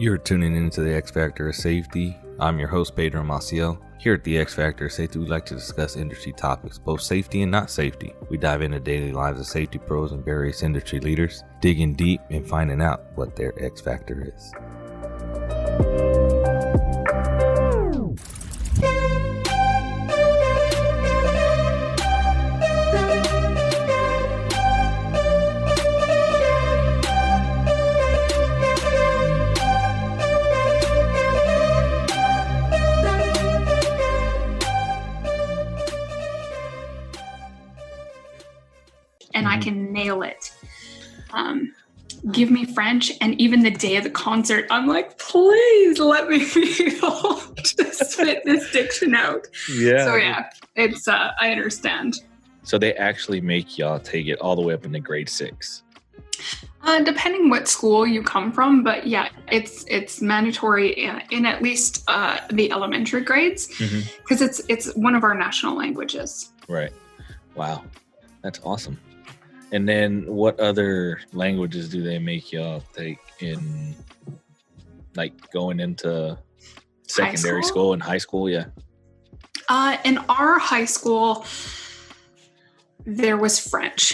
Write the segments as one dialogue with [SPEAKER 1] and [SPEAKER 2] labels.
[SPEAKER 1] You're tuning into the X Factor of Safety. I'm your host, Pedro Maciel. Here at the X Factor of Safety, we like to discuss industry topics, both safety and not safety. We dive into daily lives of safety pros and various industry leaders, digging deep and finding out what their X Factor is.
[SPEAKER 2] And I can nail it. Give me French, and even the day of the concert, I'm like, please let me be able to spit this diction out.
[SPEAKER 3] Yeah.
[SPEAKER 2] So yeah, it's I understand.
[SPEAKER 3] So they actually make y'all take it all the way up into grade 6.
[SPEAKER 2] Depending what school you come from, but yeah, it's mandatory in at least the elementary grades because it's one of our national languages.
[SPEAKER 3] Right. Wow. That's awesome. And then what other languages do they make y'all take in, like, going into secondary school and high school? Yeah.
[SPEAKER 2] In our high school, there was French.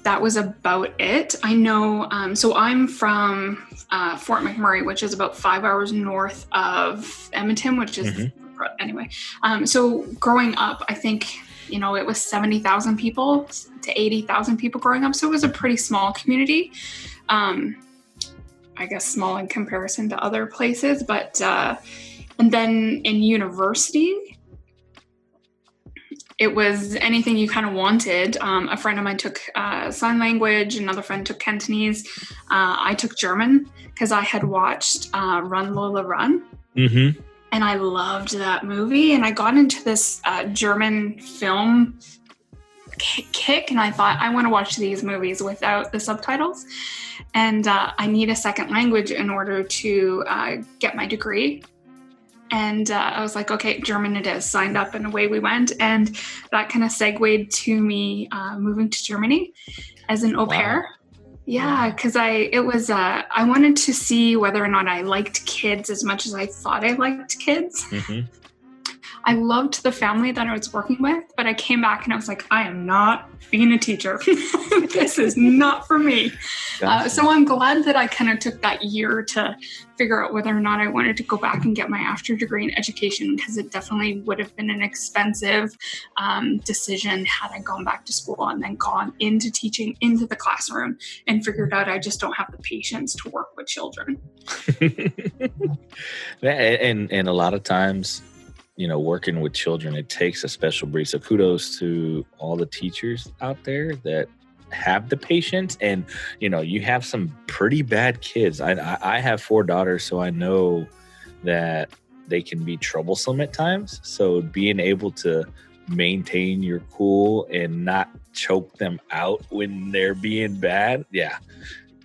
[SPEAKER 2] That was about it. I know, so I'm from Fort McMurray, which is about 5 hours north of Edmonton, which is, anyway. So growing up, I think, it was 70,000 people to 80,000 people growing up. So it was a pretty small community. I guess small in comparison to other places. But, and then in university, it was anything you kind of wanted. A friend of mine took sign language. Another friend took Cantonese. I took German because I had watched Run, Lola, Run. Mm-hmm. And I loved that movie. And I got into this German film kick. And I thought, I want to watch these movies without the subtitles. And I need a second language in order to get my degree. And I was like, okay, German it is. Signed up and away we went. And that kind of segued to me moving to Germany as an au pair. Yeah, because I wanted to see whether or not I liked kids as much as I thought I liked kids. Mm-hmm. I loved the family that I was working with, but I came back and I was like, I am not being a teacher. This is not for me. Gotcha. So I'm glad that I kind of took that year to figure out whether or not I wanted to go back and get my after degree in education, because it definitely would have been an expensive decision had I gone back to school and then gone into teaching into the classroom and figured out I just don't have the patience to work with children.
[SPEAKER 3] and a lot of times, working with children, it takes a special breed. So kudos to all the teachers out there that have the patience. And, you have some pretty bad kids. I have 4 daughters, so I know that they can be troublesome at times. So being able to maintain your cool and not choke them out when they're being bad. Yeah.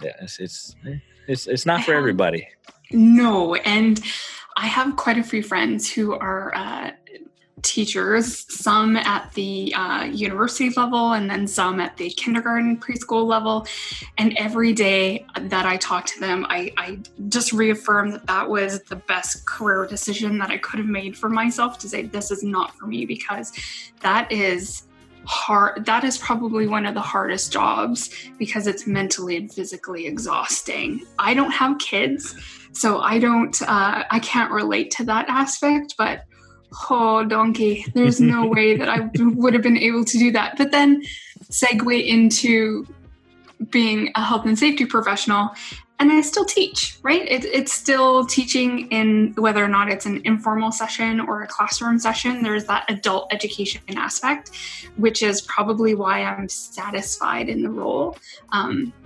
[SPEAKER 3] It's not for everybody.
[SPEAKER 2] No. And I have quite a few friends who are teachers, some at the university level and then some at the kindergarten, preschool level. And every day that I talk to them, I just reaffirm that was the best career decision that I could have made for myself, to say this is not for me, because that is hard. That is probably one of the hardest jobs because it's mentally and physically exhausting. I don't have kids, so I can't relate to that aspect, but oh, donkey, there's no way that I would have been able to do that. But then segue into being a health and safety professional, and I still teach, right? It's still teaching in whether or not it's an informal session or a classroom session. There's that adult education aspect, which is probably why I'm satisfied in the role,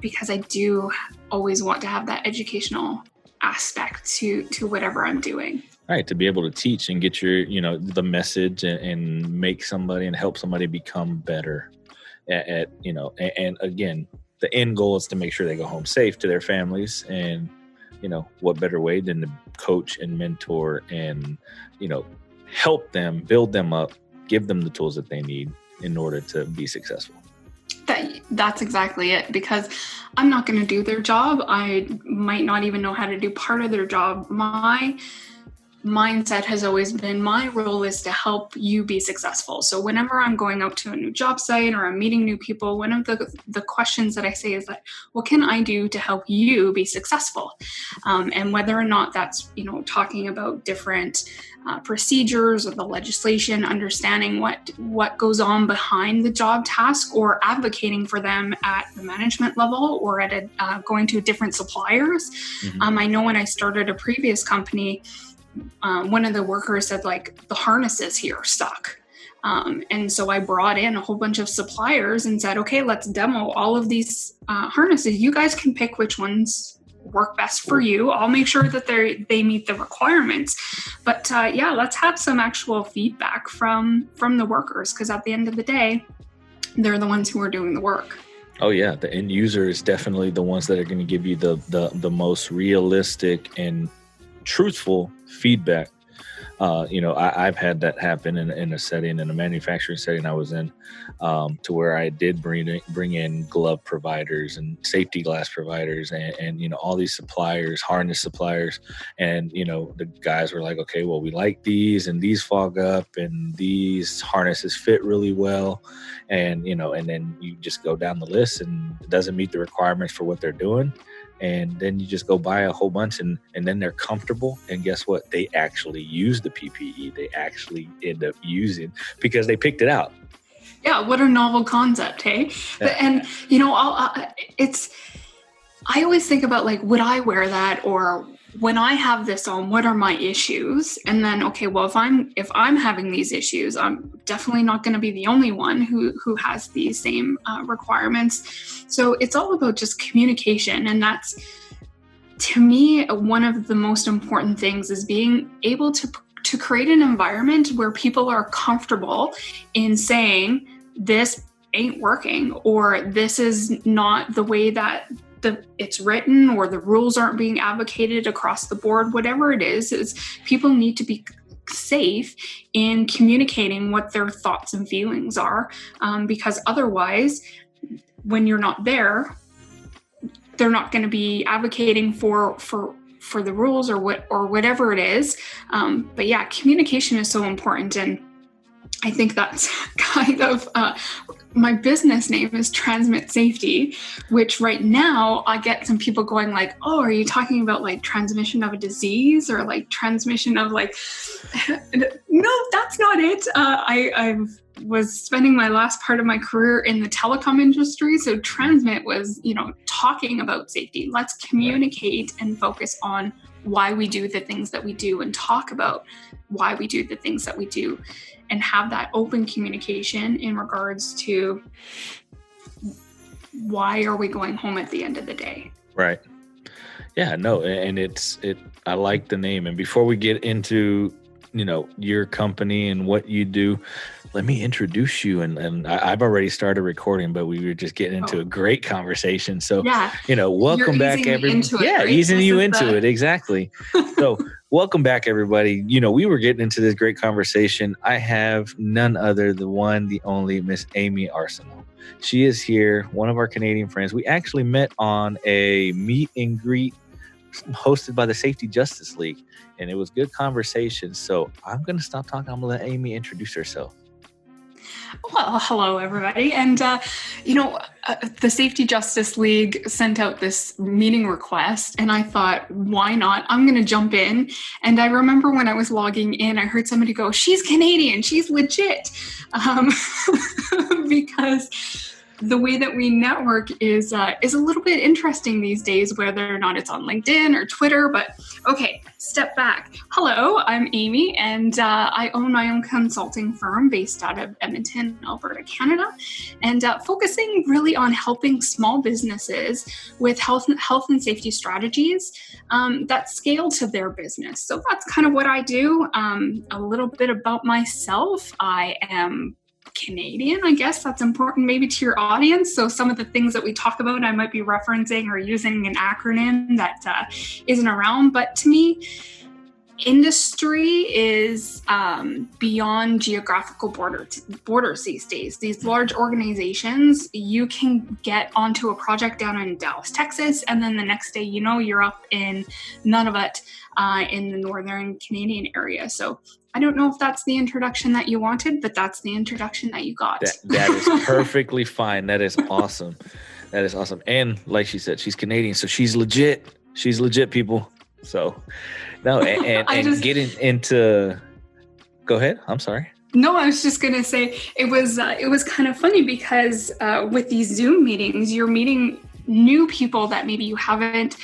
[SPEAKER 2] because I do always want to have that educational aspect to whatever I'm doing.
[SPEAKER 3] Right, to be able to teach and get your, the message and make somebody and help somebody become better at and again, the end goal is to make sure they go home safe to their families. And, what better way than to coach and mentor and, help them, build them up, give them the tools that they need in order to be successful.
[SPEAKER 2] That's exactly it, because I'm not going to do their job. I might not even know how to do part of their job. My mindset has always been, my role is to help you be successful. So whenever I'm going out to a new job site or I'm meeting new people, one of the questions that I say is that, what can I do to help you be successful? And whether or not that's, talking about different procedures or the legislation, understanding what goes on behind the job task, or advocating for them at the management level, or at going to different suppliers. Mm-hmm. I know when I started a previous company, one of the workers said, like, the harnesses here are stuck. And so I brought in a whole bunch of suppliers and said, okay, let's demo all of these harnesses. You guys can pick which ones work best for you. I'll make sure that they meet the requirements. But let's have some actual feedback from the workers, because at the end of the day, they're the ones who are doing the work.
[SPEAKER 3] Oh yeah, the end user is definitely the ones that are going to give you the most realistic and truthful feedback. I've had that happen in a manufacturing setting I was in, to where I did bring in glove providers and safety glass providers and all these suppliers, harness suppliers. And, the guys were like, okay, well, we like these, and these fog up, and these harnesses fit really well. And, and then you just go down the list, and it doesn't meet the requirements for what they're doing. And then you just go buy a whole bunch, and then they're comfortable. And guess what? They actually use the PPE. They actually end up using, because they picked it out.
[SPEAKER 2] Yeah, what a novel concept, hey? Yeah. And, I always think about, like, would I wear that? Or when I have this on, what are my issues? And then, okay, well, if I'm having these issues, I'm definitely not going to be the only one who has these same requirements. So it's all about just communication. And that's, to me, one of the most important things, is being able to create an environment where people are comfortable in saying, this ain't working, or this is not the way that it's written, or the rules aren't being advocated across the board. Whatever it is people need to be safe in communicating what their thoughts and feelings are, because otherwise, when you're not there, they're not going to be advocating for the rules or whatever it is. But yeah, communication is so important, and I think that's kind of my business name is Transmit Safety, which right now I get some people going like, oh, are you talking about like transmission of a disease, or like transmission of like, no, that's not it. I was spending my last part of my career in the telecom industry. So Transmit was, talking about safety. Let's communicate and focus on why we do the things that we do, and talk about why we do the things that we do, and have that open communication in regards to why are we going home at the end of the day.
[SPEAKER 3] Right. Yeah, no. And I like the name. And before we get into, your company and what you do, let me introduce you. And I've already started recording, but we were just getting into a great conversation. So,
[SPEAKER 2] yeah,
[SPEAKER 3] welcome back, everybody. Yeah, right? Easing you into it. Exactly. So welcome back, everybody. We were getting into this great conversation. I have none other, the one, the only Miss Aimee Arsenault. She is here, one of our Canadian friends. We actually met on a meet and greet hosted by the Safety Justice League, and it was good conversation. So I'm going to stop talking. I'm going to let Aimee introduce herself.
[SPEAKER 2] Well, hello, everybody. And, the Safety Justice League sent out this meeting request, and I thought, why not? I'm going to jump in. And I remember when I was logging in, I heard somebody go, she's Canadian, she's legit. Because the way that we network is a little bit interesting these days, whether or not it's on LinkedIn or Twitter. But okay, step back. Hello, I'm Aimee, and I own my own consulting firm based out of Edmonton, Alberta, Canada, and focusing really on helping small businesses with health and safety strategies that scale to their business. So that's kind of what I do. A little bit about myself. I am Canadian. I guess that's important maybe to your audience. So some of the things that we talk about, I might be referencing or using an acronym that isn't around. But to me, industry is beyond geographical borders these days. These large organizations, you can get onto a project down in Dallas, Texas, and then the next day, you're up in Nunavut in the northern Canadian area. So I don't know if that's the introduction that you wanted, but that's the introduction that you got.
[SPEAKER 3] That is perfectly fine. That is awesome. That is awesome. And like she said, she's Canadian, so she's legit. She's legit, people. So, no, and getting into, go ahead. I'm sorry.
[SPEAKER 2] No, I was just going to say it was kind of funny because with these Zoom meetings, you're meeting new people that maybe you haven't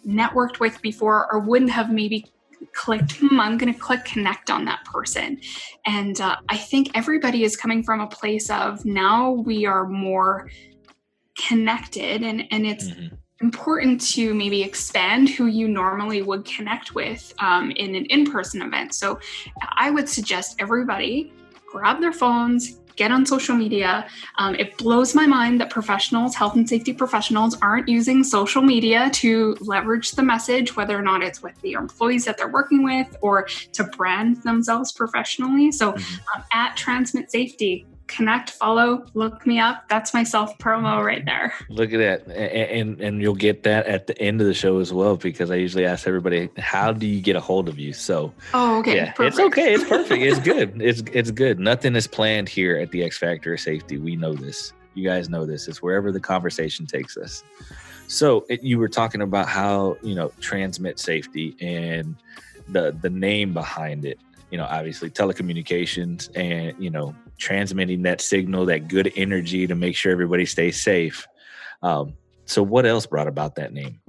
[SPEAKER 2] networked with before or wouldn't have maybe clicked, I'm going to click connect on that person. And I think everybody is coming from a place of now we are more connected and it's important to maybe expand who you normally would connect with in an in-person event. So I would suggest everybody grab their phones, get on social media. It blows my mind that professionals, health and safety professionals, aren't using social media to leverage the message, whether or not it's with the employees that they're working with or to brand themselves professionally. So at Transmit Safety, connect, follow, look me up. That's my self promo right there.
[SPEAKER 3] Look at that. And you'll get that at the end of the show as well, because I usually ask everybody, how do you get a hold of you? So,
[SPEAKER 2] okay.
[SPEAKER 3] Yeah,
[SPEAKER 2] perfect.
[SPEAKER 3] It's okay. It's perfect. It's good. It's good. Nothing is planned here at the X Factor of Safety. We know this. You guys know this. It's wherever the conversation takes us. So you were talking about how, Transmit Safety and the name behind it, obviously telecommunications and, transmitting that signal, that good energy to make sure everybody stays safe. So what else brought about that name?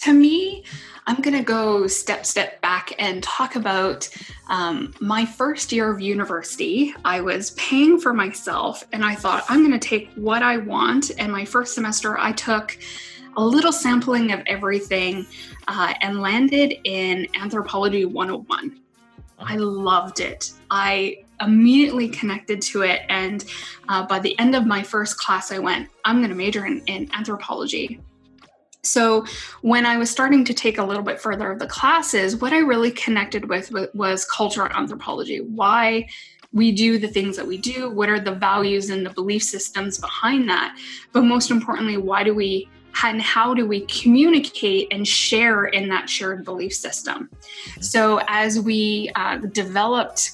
[SPEAKER 2] To me, I'm going to go step back and talk about my first year of university. I was paying for myself and I thought I'm going to take what I want. And my first semester, I took a little sampling of everything and landed in Anthropology 101. I loved it. I immediately connected to it. And by the end of my first class, I went, I'm going to major in anthropology. So when I was starting to take a little bit further of the classes, what I really connected with was cultural anthropology. Why we do the things that we do, what are the values and the belief systems behind that? But most importantly, how do we communicate and share in that shared belief system? So as we developed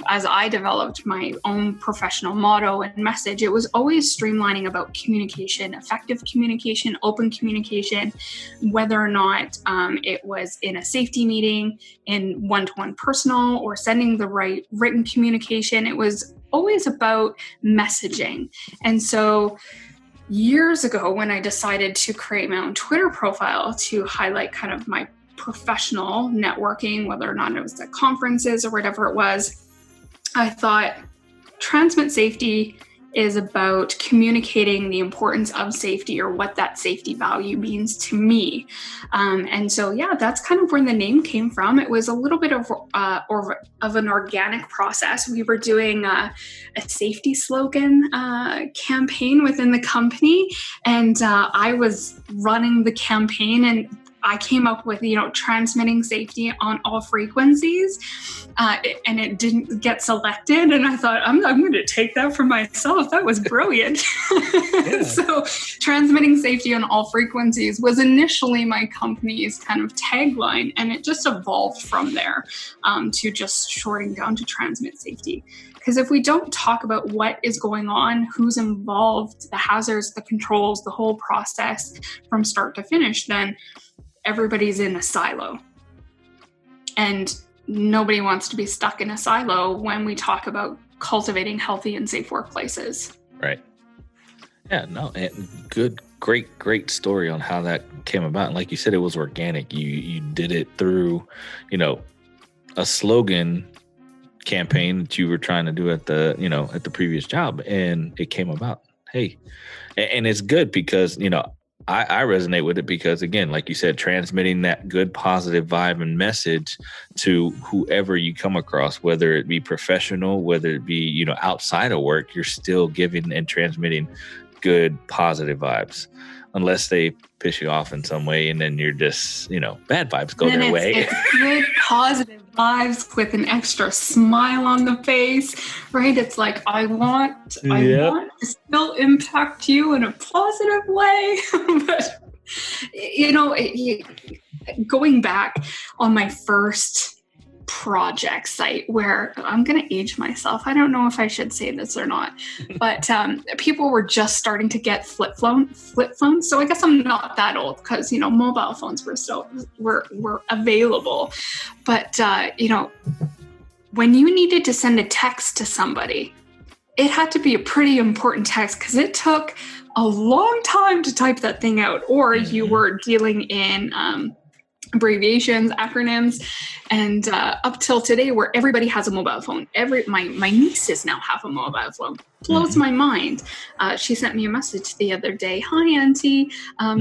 [SPEAKER 2] as I developed my own professional motto and message, it was always streamlining about communication, effective communication, open communication, whether or not it was in a safety meeting, in one-to-one personal, or sending the right written communication. It was always about messaging. And so years ago, when I decided to create my own Twitter profile to highlight kind of my professional networking, whether or not it was at conferences or whatever it was, I thought Transmit Safety is about communicating the importance of safety or what that safety value means to me. And so, that's kind of where the name came from. It was a little bit of an organic process. We were doing a safety slogan campaign within the company, and I was running the campaign, and I came up with, transmitting safety on all frequencies, and it didn't get selected. And I thought, I'm going to take that for myself. That was brilliant. Yeah. So transmitting safety on all frequencies was initially my company's kind of tagline, and it just evolved from there to just shorting down to Transmit Safety. Because if we don't talk about what is going on, who's involved, the hazards, the controls, the whole process from start to finish, then everybody's in a silo. And nobody wants to be stuck in a silo when we talk about cultivating healthy and safe workplaces.
[SPEAKER 3] Right. Yeah, no, and great story on how that came about. And like you said, it was organic. You did it through, a slogan campaign that you were trying to do at the previous job, and it came about. Hey, and it's good because, I resonate with it because, again, like you said, transmitting that good, positive vibe and message to whoever you come across, whether it be professional, whether it be, outside of work, you're still giving and transmitting good, positive vibes. unless they piss you off in some way, and then you're just, bad vibes go their way.
[SPEAKER 2] It's good, positive vibes with an extra smile on the face, right? It's like, I want to still impact you in a positive way. But, going back on my first project site, where I'm going to age myself. I don't know if I should say this or not, but people were just starting to get flip phones. So I guess I'm not that old, because, mobile phones were available. But, when you needed to send a text to somebody, it had to be a pretty important text, because it took a long time to type that thing out, or you were dealing in abbreviations, acronyms, and up till today, where everybody has a mobile phone. My nieces now have a mobile phone. Blows my mind. She sent me a message the other day. Hi, Auntie.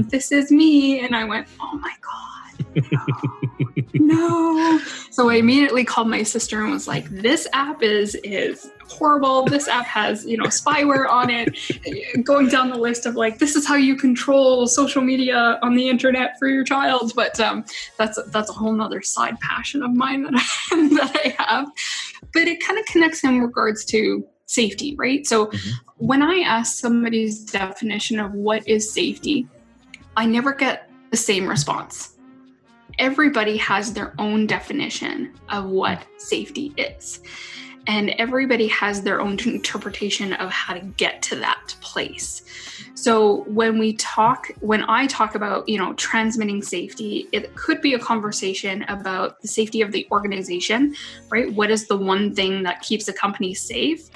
[SPEAKER 2] This is me. And I went, oh my God, no. So I immediately called my sister and was like, this app is horrible. This app has, spyware on it. Going down the list of like, this is how you control social media on the internet for your child. But that's a whole nother side passion of mine that I have. But it kind of connects in regards to safety, right? So when I ask somebody's definition of what is safety, I never get the same response. Everybody has their own definition of what safety is. And everybody has their own interpretation of how to get to that place. So when I talk about, transmitting safety, it could be a conversation about the safety of the organization, right? What is the one thing that keeps a company safe?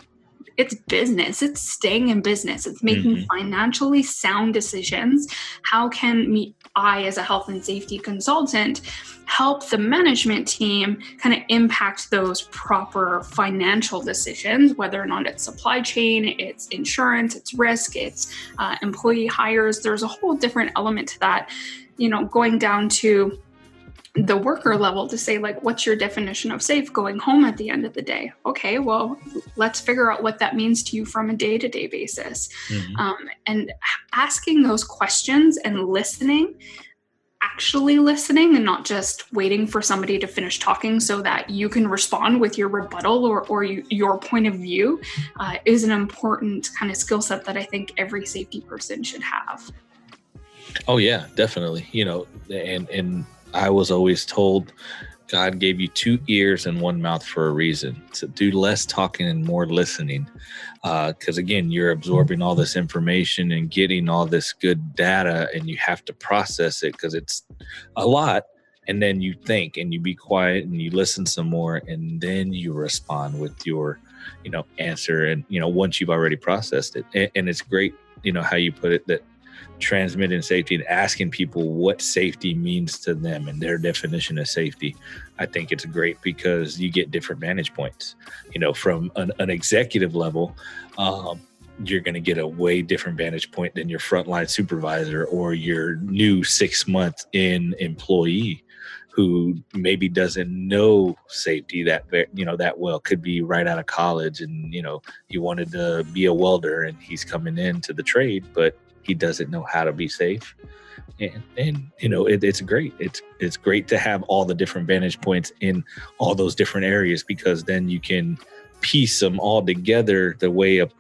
[SPEAKER 2] It's business. It's staying in business. It's making financially sound decisions. How can I, as a health and safety consultant, help the management team kind of impact those proper financial decisions, whether or not it's supply chain, it's insurance, it's risk, it's employee hires. There's a whole different element to that, going down to the worker level to say, like, what's your definition of safe going home at the end of the day? Okay, well, let's figure out what that means to you from a day-to-day basis. And asking those questions and actually listening and not just waiting for somebody to finish talking so that you can respond with your rebuttal or your point of view is an important kind of skill set that I think every safety person should have.
[SPEAKER 3] Oh yeah, definitely. And I was always told God gave you 2 ears and 1 mouth for a reason, to do less talking and more listening. Because again, you're absorbing all this information and getting all this good data, and you have to process it because it's a lot. And then you think and you be quiet and you listen some more, and then you respond with your, answer. And, once you've already processed it, and it's great, how you put it, that transmitting safety and asking people what safety means to them and their definition of safety. I think it's great because you get different vantage points, from an executive level. You're going to get a way different vantage point than your frontline supervisor or your new 6-month in employee who maybe doesn't know safety that well. Could be right out of college and, he wanted to be a welder and he's coming into the trade, but he doesn't know how to be safe. And it's great. It's great to have all the different vantage points in all those different areas, because then you can piece them all together the way of,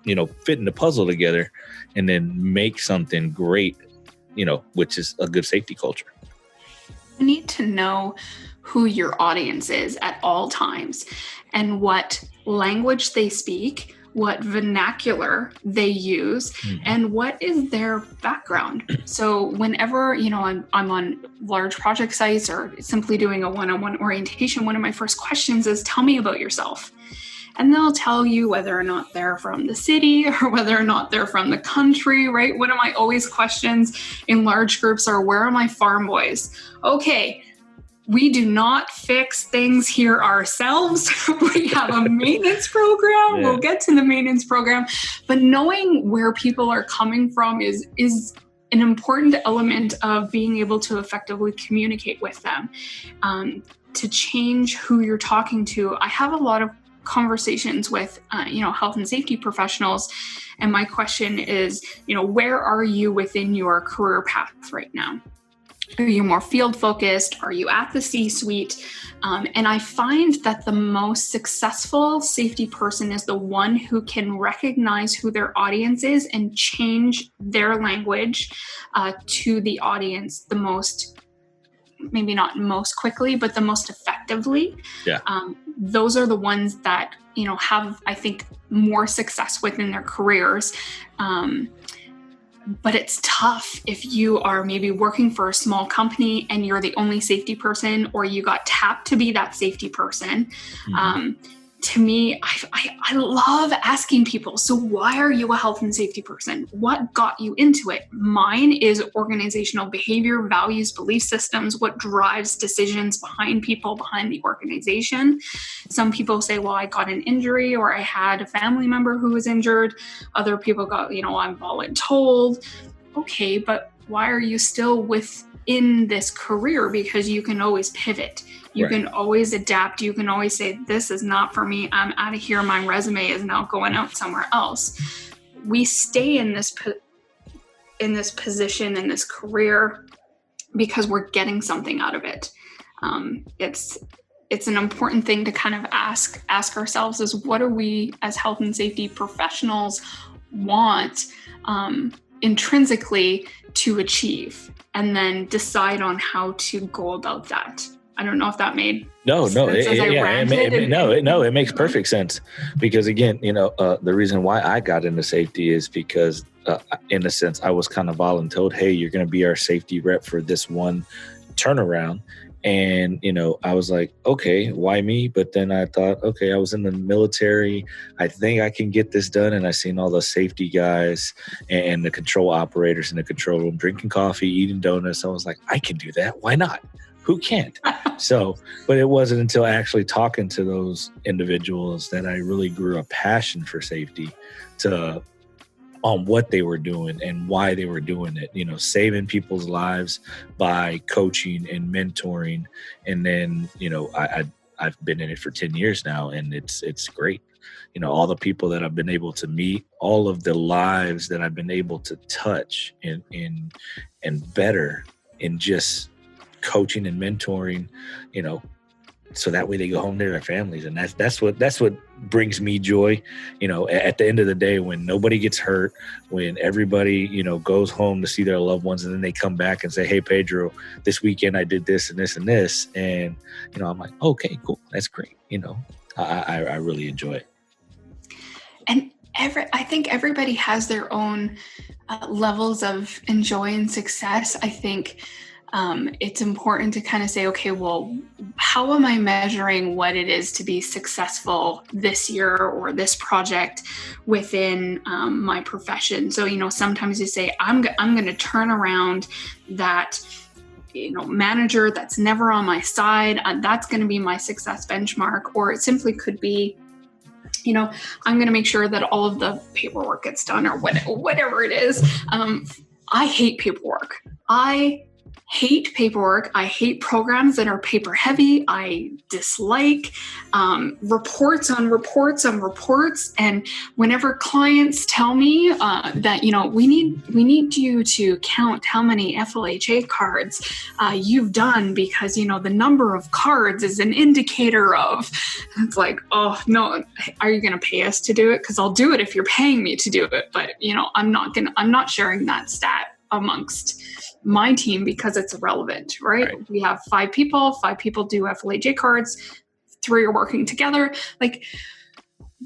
[SPEAKER 3] fitting the puzzle together and then make something great, which is a good safety culture.
[SPEAKER 2] You need to know who your audience is at all times and what language they speak, what vernacular they use, and what is their background. So whenever, I'm on large project sites or simply doing a one-on-one orientation, one of my first questions is, tell me about yourself. And they'll tell you whether or not they're from the city or whether or not they're from the country, right? One of my always questions in large groups are, where are my farm boys? Okay, we do not fix things here ourselves. We have a maintenance program. We'll get to the maintenance program. But knowing where people are coming from is an important element of being able to effectively communicate with them. To change who you're talking to, I have a lot of conversations with, health and safety professionals. And my question is, where are you within your career path right now? Are you more field focused? Are you at the C-suite? And I find that the most successful safety person is the one who can recognize who their audience is and change their language to the audience the most, maybe not most quickly, but the most effectively.
[SPEAKER 3] Yeah.
[SPEAKER 2] Those are the ones that, have, I think, more success within their careers. But it's tough if you are maybe working for a small company and you're the only safety person, or you got tapped to be that safety person. Mm-hmm. To me, I love asking people, so why are you a health and safety person? What got you into it? Mine is organizational behavior, values, belief systems, what drives decisions behind people, behind the organization. Some people say, well, I got an injury, or I had a family member who was injured. Other people got, I'm voluntold. Okay, but why are you still within this career? Because you can always pivot. You can always adapt. You can always say, this is not for me. I'm out of here. My resume is now going out somewhere else. We stay in this position, in this career, because we're getting something out of it. It's an important thing to kind of ask ourselves is, what do we as health and safety professionals want intrinsically to achieve, and then decide on how to go about that. I don't know if that made sense. It
[SPEAKER 3] makes perfect sense, because again, the reason why I got into safety is because in a sense I was kind of voluntold, hey, you're going to be our safety rep for this one turnaround. And, I was like, okay, why me? But then I thought, okay, I was in the military. I think I can get this done. And I seen all the safety guys and the control operators in the control room drinking coffee, eating donuts. I was like, I can do that. Why not? Who can't? But it wasn't until actually talking to those individuals that I really grew a passion for safety on what they were doing and why they were doing it, saving people's lives by coaching and mentoring. And then, I've been in it for 10 years now, and it's great. All the people that I've been able to meet, all of the lives that I've been able to touch and better in just coaching and mentoring, so that way they go home to their families. And that's what brings me joy. At the end of the day, when nobody gets hurt, when everybody, goes home to see their loved ones, and then they come back and say, hey, Pedro, this weekend I did this and this and this. And, I'm like, okay, cool. That's great. I really enjoy it.
[SPEAKER 2] And I think everybody has their own levels of joy and success. I think it's important to kind of say, okay, well, how am I measuring what it is to be successful this year or this project within my profession? So, sometimes you say, I'm going to turn around that, manager that's never on my side. That's going to be my success benchmark. Or it simply could be, I'm going to make sure that all of the paperwork gets done, or whatever it is. I hate paperwork. I hate programs that are paper heavy. I dislike reports on reports on reports. And whenever clients tell me that, we need you to count how many FLHA cards you've done, because, the number of cards is an indicator of, it's like, oh no, are you going to pay us to do it? Because I'll do it if you're paying me to do it. But, I'm not sharing that stat amongst my team because it's irrelevant, right? We have 5 people do FLHA cards, 3 are working together. Like,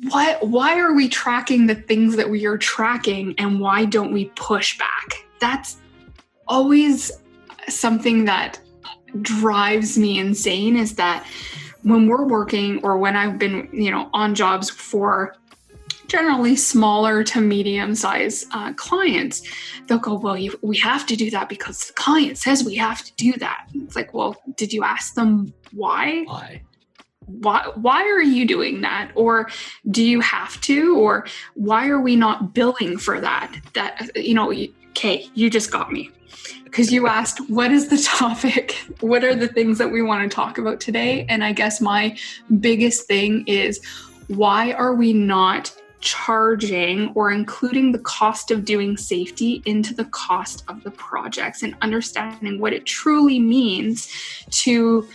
[SPEAKER 2] why are we tracking the things that we are tracking, and why don't we push back? That's always something that drives me insane, is that when we're working, or when I've been, on jobs for generally smaller to medium-sized clients, they'll go, well, we have to do that because the client says we have to do that. It's like, well, did you ask them why? Why are you doing that? Or do you have to? Or why are we not billing for that? Okay, you just got me. Because you asked, what is the topic? What are the things that we want to talk about today? And I guess my biggest thing is, why are we not charging or including the cost of doing safety into the cost of the projects, and understanding what it truly means to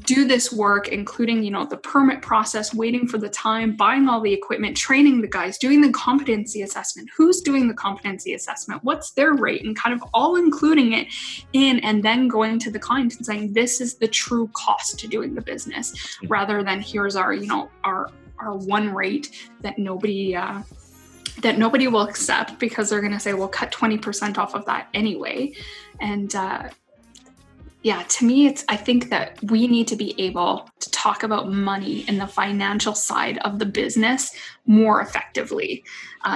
[SPEAKER 2] do this work, including, the permit process, waiting for the time, buying all the equipment, training the guys, doing the competency assessment, who's doing the competency assessment, what's their rate, and kind of all including it in, and then going to the client and saying, this is the true cost to doing the business, rather than here's our, our one rate that nobody will accept, because they're going to say, well, cut 20% off of that anyway. And, to me, I think that we need to be able to talk about money and the financial side of the business more effectively,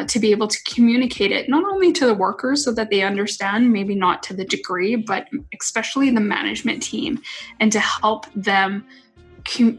[SPEAKER 2] to be able to communicate it not only to the workers so that they understand, maybe not to the degree, but especially the management team, and to help them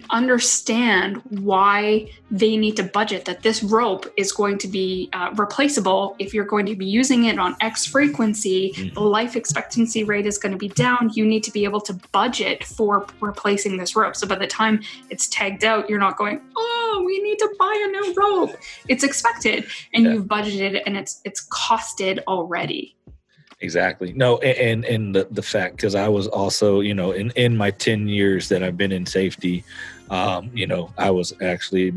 [SPEAKER 2] understand why they need to budget that this rope is going to be replaceable. If you're going to be using it on X frequency, the life expectancy rate is going to be down. You need to be able to budget for replacing this rope. So by the time it's tagged out, you're not going, oh, we need to buy a new rope. It's expected, and you've budgeted, and it's costed already.
[SPEAKER 3] Exactly. No, and the fact, because I was also, in my 10 years that I've been in safety, I was actually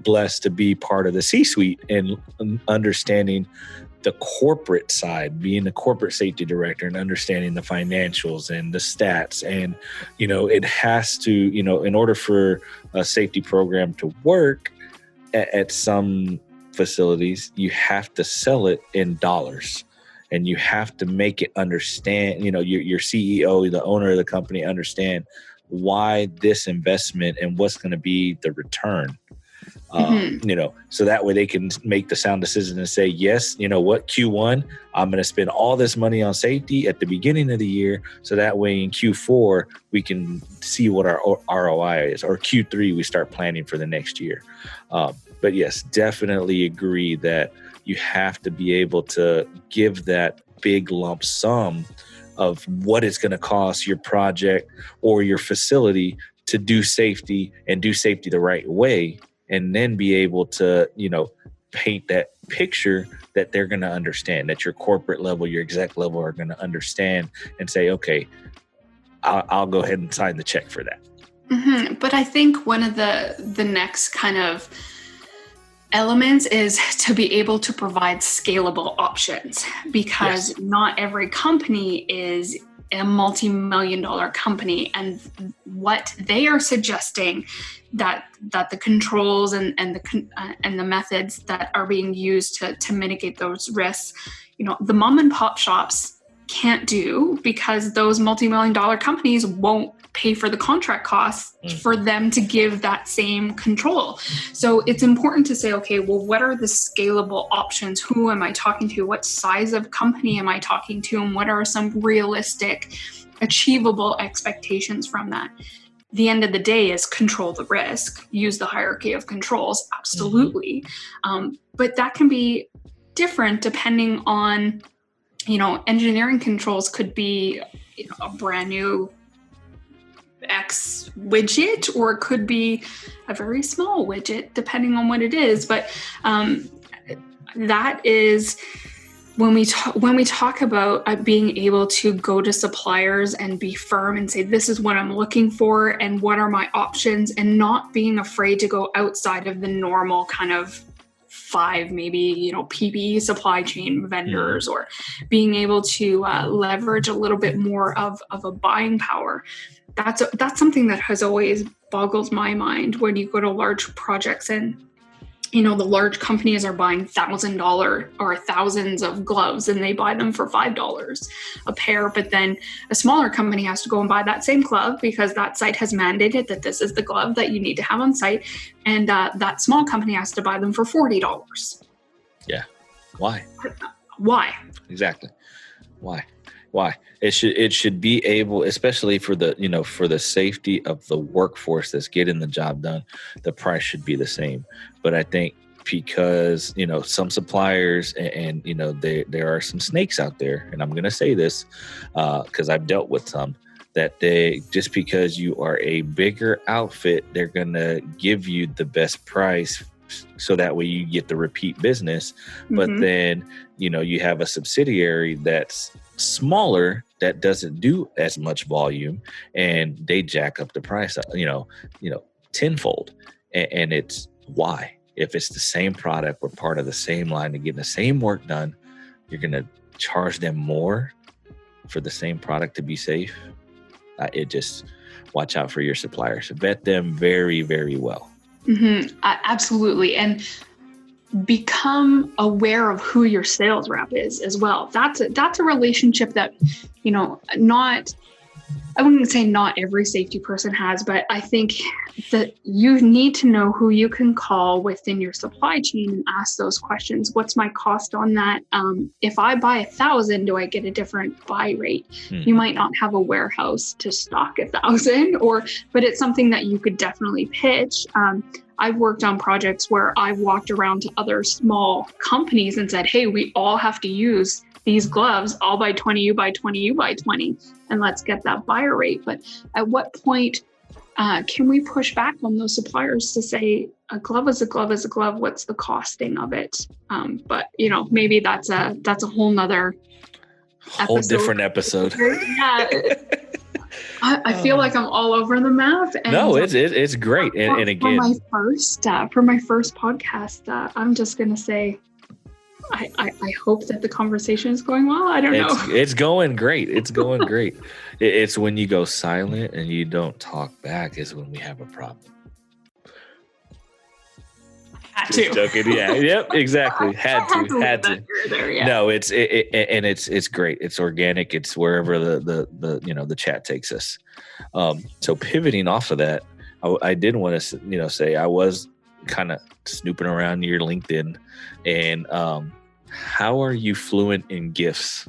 [SPEAKER 3] blessed to be part of the C-suite and understanding the corporate side, being the corporate safety director and understanding the financials and the stats. And, it has to, in order for a safety program to work at some facilities, you have to sell it in dollars. And you have to make it understand, your CEO, the owner of the company, understand why this investment and what's going to be the return. So that way they can make the sound decision and say, yes, Q1, I'm going to spend all this money on safety at the beginning of the year. So that way in Q4, we can see what our ROI is, or Q3, we start planning for the next year. But yes, definitely agree that you have to be able to give that big lump sum of what it's going to cost your project or your facility to do safety, and do safety the right way, and then be able to, paint that picture that they're going to understand, that your corporate level, your exec level are going to understand and say, okay, I'll go ahead and sign the check for that.
[SPEAKER 2] Mm-hmm. But I think one of the next kind of elements is to be able to provide scalable options, because not every company is a multi-million-dollar company, and what they are suggesting that the controls and the methods that are being used to mitigate those risks, the mom and pop shops can't do, because those multi-million-dollar companies won't pay for the contract costs for them to give that same control. So it's important to say, okay, well, what are the scalable options? Who am I talking to? What size of company am I talking to? And what are some realistic, achievable expectations from that? The end of the day is control the risk, use the hierarchy of controls, absolutely. But that can be different depending on, engineering controls could be a brand new X widget, or it could be a very small widget, depending on what it is. But that is when we talk about being able to go to suppliers and be firm and say, this is what I'm looking for and what are my options, and not being afraid to go outside of the normal kind of 5, maybe, PPE supply chain vendors, or being able to leverage a little bit more of a buying power. That's something that has always boggled my mind when you go to large projects and, the large companies are buying $1,000 or thousands of gloves, and they buy them for $5 a pair. But then a smaller company has to go and buy that same glove because that site has mandated that this is the glove that you need to have on site. And that small company has to buy them for $40.
[SPEAKER 3] Yeah. Why?
[SPEAKER 2] Why?
[SPEAKER 3] Exactly. Why? It should be able, especially for the safety of the workforce that's getting the job done, the price should be the same. But I think because, some suppliers and there are some snakes out there, and I'm going to say this because I've dealt with some, that they, just because you are a bigger outfit, they're going to give you the best price so that way you get the repeat business. But then, you have a subsidiary that's smaller that doesn't do as much volume, and they jack up the price, tenfold. And it's why? If it's the same product, we're part of the same line to get the same work done, you're going to charge them more for the same product to be safe. Watch out for your suppliers. Vet them very, very well.
[SPEAKER 2] Absolutely. And become aware of who your sales rep is as well. That's a relationship that, I wouldn't say not every safety person has, but I think that you need to know who you can call within your supply chain and ask those questions. What's my cost on that? If I buy 1,000, do I get a different buy rate? You might not have a warehouse to stock 1,000, but it's something that you could definitely pitch. I've worked on projects where I've walked around to other small companies and said, hey, we all have to use these gloves. I'll buy 20, you buy 20, you buy 20, and let's get that buyer rate. But at what point can we push back on those suppliers to say a glove is a glove is a glove? What's the costing of it? But maybe that's a whole nother
[SPEAKER 3] different episode.
[SPEAKER 2] Yeah. I feel like I'm all over the map. And
[SPEAKER 3] no, it's great. And again,
[SPEAKER 2] for my first podcast, I'm just going to say, I hope that the conversation is going well. I don't know.
[SPEAKER 3] It's going great. It's going great. It's when you go silent and you don't talk back is when we have a problem.
[SPEAKER 2] Had to.
[SPEAKER 3] Joking. Yeah. Yep. Exactly. Had to.
[SPEAKER 2] There, yeah.
[SPEAKER 3] No, it's great. It's organic. It's wherever the chat takes us. So pivoting off of that, I did want to say I was kind of snooping around your LinkedIn, and how are you fluent in GIFs?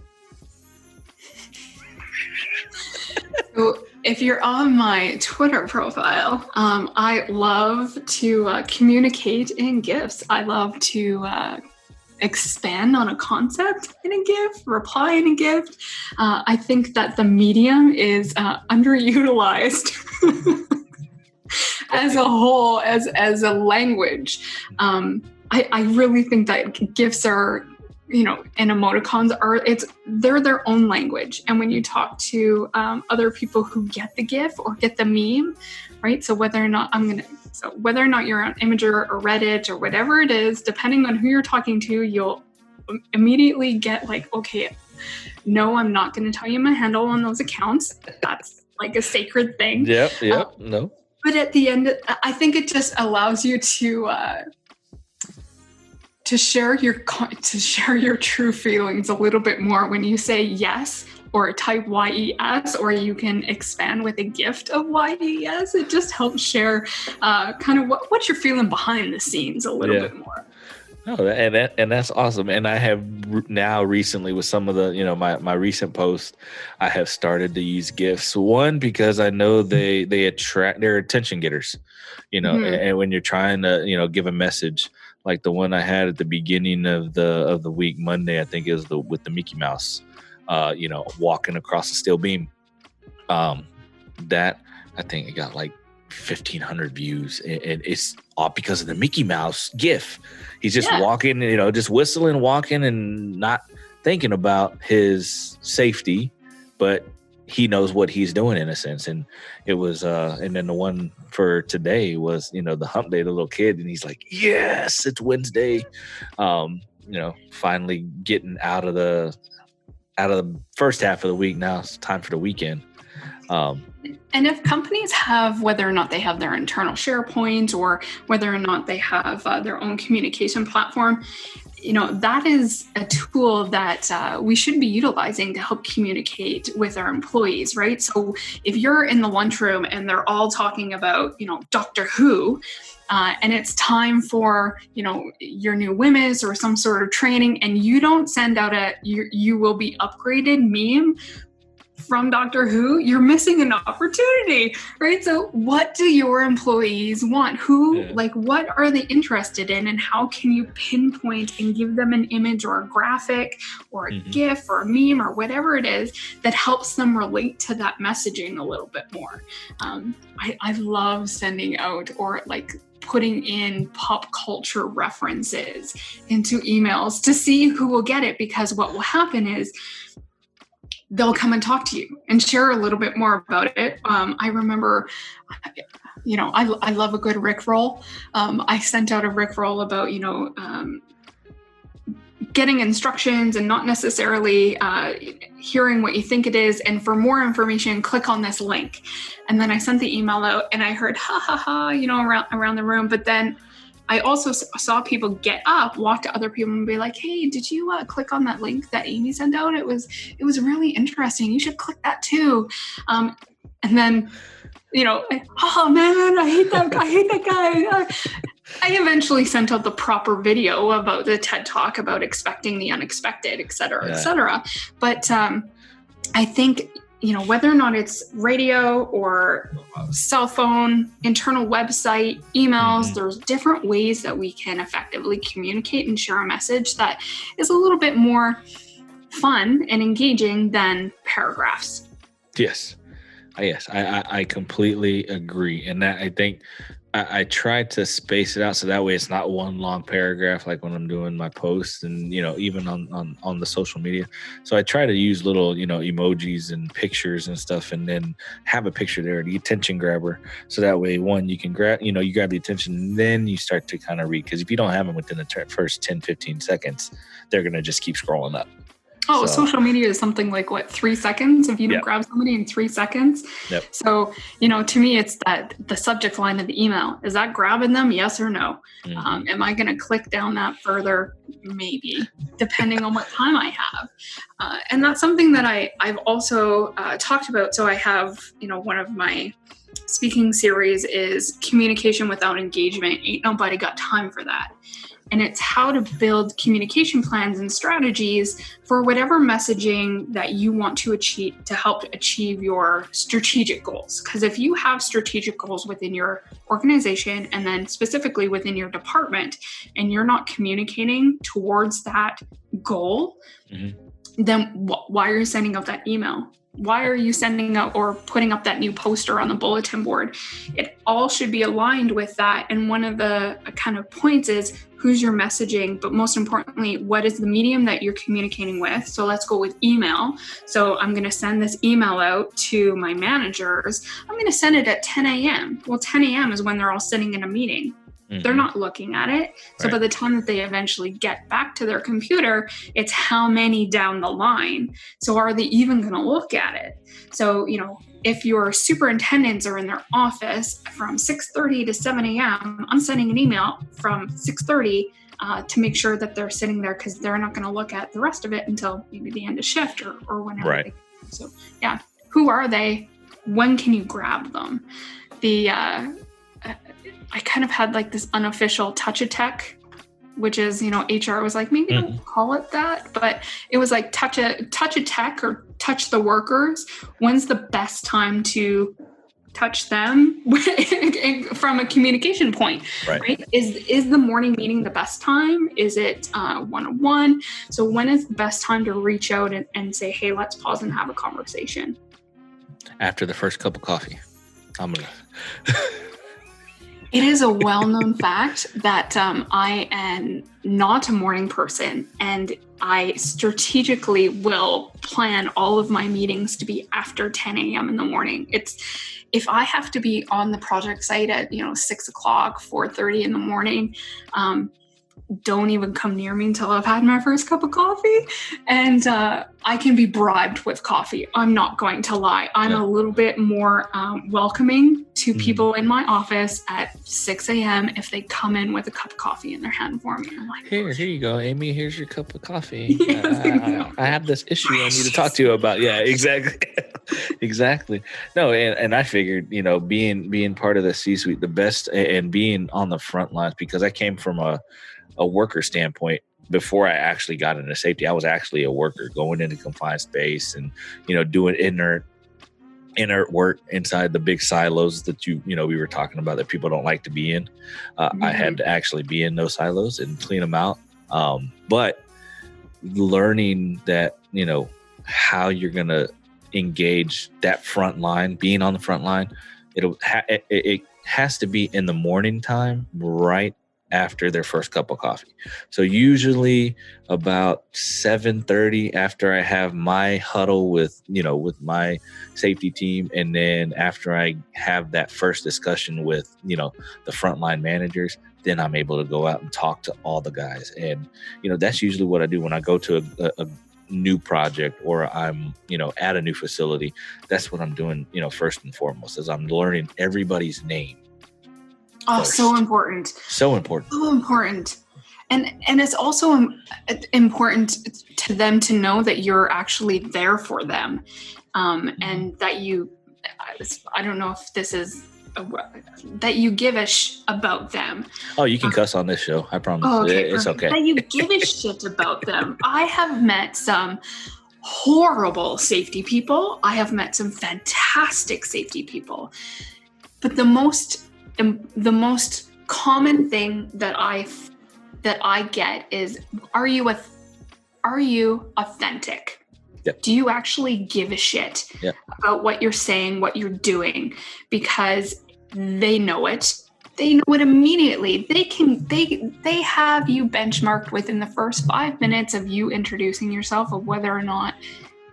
[SPEAKER 2] So if you're on my Twitter profile, I love to communicate in GIFs. I love to expand on a concept in a GIF, reply in a GIF. I think that the medium is underutilized as a whole, as a language. I really think that GIFs are, and emoticons they're their own language. And when you talk to other people who get the GIF or get the meme, right? So whether or not you're on Imager or Reddit or whatever it is, depending on who you're talking to, you'll immediately get like, okay, no, I'm not going to tell you my handle on those accounts. That's like a sacred thing.
[SPEAKER 3] Yep. No.
[SPEAKER 2] But at the end, I think it just allows you to share your true feelings a little bit more when you say yes or type YES, or you can expand with a gift of YES. It just helps share kind of what you're feeling behind the scenes a little bit more.
[SPEAKER 3] No, and that's awesome. And I have now recently with some of the, my recent posts, I have started to use GIFs. One, because I know they're attention getters, and when you're trying to, give a message like the one I had at the beginning of the week, Monday, I think is with the Mickey Mouse, walking across a steel beam. That I think it got like 1,500 views, and it's all because of the Mickey Mouse GIF. He's just walking, just whistling, walking, and not thinking about his safety, but he knows what he's doing in a sense. And it was, and then the one for today was, the hump day, the little kid, and he's like, yes, it's Wednesday. Finally getting out of the first half of the week. Now it's time for the weekend.
[SPEAKER 2] And if companies have, whether or not they have their internal SharePoint or whether or not they have their own communication platform, that is a tool that we should be utilizing to help communicate with our employees, right? So if you're in the lunchroom and they're all talking about, Doctor Who, and it's time for, your new WMIS or some sort of training, and you don't send out you will be upgraded meme from Doctor Who, you're missing an opportunity, right? So what do your employees want? What are they interested in, and how can you pinpoint and give them an image or a graphic or a GIF or a meme or whatever it is that helps them relate to that messaging a little bit more? I love sending out or like putting in pop culture references into emails to see who will get it, because what will happen is they'll come and talk to you and share a little bit more about it. I remember, I love a good Rickroll. I sent out a Rickroll about, getting instructions and not necessarily hearing what you think it is. And for more information, click on this link. And then I sent the email out and I heard, ha, ha, ha, around the room. But then I also saw people get up, walk to other people and be like, hey, did you click on that link that Aimee sent out? It was really interesting. You should click that too. And then, oh man, I hate that guy. I eventually sent out the proper video about the TED Talk about expecting the unexpected, et cetera, et cetera. But I think, whether or not it's radio or cell phone, internal website, emails, there's different ways that we can effectively communicate and share a message that is a little bit more fun and engaging than paragraphs.
[SPEAKER 3] Yes. I completely agree. And that I think I try to space it out so that way it's not one long paragraph like when I'm doing my posts and even on the social media. So I try to use little emojis and pictures and stuff, and then have a picture there, the attention grabber. So that way, one, you can grab you grab the attention, and then you start to kind of read, because if you don't have them within the first 10-15 seconds, they're gonna just keep scrolling up.
[SPEAKER 2] Oh, so, social media is something like 3 seconds if you don't grab somebody in 3 seconds.
[SPEAKER 3] Yep.
[SPEAKER 2] So, to me, it's that the subject line of the email. Is that grabbing them? Yes or no? Am I going to click down that further? Maybe, depending on what time I have. And that's something that I've also talked about. So I have, one of my speaking series is communication without engagement. Ain't nobody got time for that. And it's how to build communication plans and strategies for whatever messaging that you want to achieve to help achieve your strategic goals. Because if you have strategic goals within your organization and then specifically within your department, and you're not communicating towards that goal, then why are you sending out that email? Why are you sending out or putting up that new poster on the bulletin board? It all should be aligned with that. And one of the kind of points is who's your messaging, but most importantly, what is the medium that you're communicating with? So let's go with email. So I'm going to send this email out to my managers. I'm going to send it at 10 a.m. Well, 10 a.m. is when they're all sitting in a meeting. They're not looking at it. So by the time that they eventually get back to their computer, it's how many down the line. So are they even going to look at it? So, if your superintendents are in their office from 6:30 to 7 a.m., I'm sending an email from 6:30 to make sure that they're sitting there, because they're not going to look at the rest of it until maybe the end of shift or whenever.
[SPEAKER 3] Right.
[SPEAKER 2] So, who are they? When can you grab them? I kind of had this unofficial touch a tech, which is, HR was like, maybe don't call it that, but it was like touch a tech or touch the workers. When's the best time to touch them from a communication point, right? Is the morning meeting the best time? Is it one-on-one? So when is the best time to reach out and say, hey, let's pause and have a conversation?
[SPEAKER 3] After the first cup of coffee.
[SPEAKER 2] It is a well-known fact that I am not a morning person, and I strategically will plan all of my meetings to be after 10 a.m. in the morning. If I have to be on the project site at 6 o'clock, 4:30 in the morning, don't even come near me until I've had my first cup of coffee. And I can be bribed with coffee. I'm not going to lie. I'm a little bit more welcoming to people in my office at 6 a.m. if they come in with a cup of coffee in their hand for me. I'm like,
[SPEAKER 3] here you go, Aimee. Here's your cup of coffee. I have this issue I need to talk to you about. Yeah, exactly. Exactly. No, and I figured, being part of the C-suite, the best, and being on the front lines, because I came from a worker standpoint, before I actually got into safety, I was actually a worker going into confined space and, doing inert work inside the big silos that we were talking about that people don't like to be in. I had to actually be in those silos and clean them out. But learning that, how you're going to engage that front line, being on the front line, it has to be in the morning time, right after their first cup of coffee. So usually about 7:30 after I have my huddle with my safety team. And then after I have that first discussion with, the frontline managers, then I'm able to go out and talk to all the guys. And, that's usually what I do when I go to a new project or I'm, at a new facility. That's what I'm doing, first and foremost, is I'm learning everybody's name.
[SPEAKER 2] Oh,
[SPEAKER 3] first.
[SPEAKER 2] so important.
[SPEAKER 3] So important.
[SPEAKER 2] So important. And it's also important to them to know that you're actually there for them. And that I don't know if this is that you give a about them.
[SPEAKER 3] Oh, you can cuss on this show. I promise.
[SPEAKER 2] Oh, okay,
[SPEAKER 3] it's okay.
[SPEAKER 2] That you give a shit about them. I have met some horrible safety people. I have met some fantastic safety people. But the most common thing that I get is, are you authentic?
[SPEAKER 3] Yep.
[SPEAKER 2] Do you actually give a shit about what you're saying, what you're doing? Because they know it. They know it immediately. They have you benchmarked within the first 5 minutes of you introducing yourself of whether or not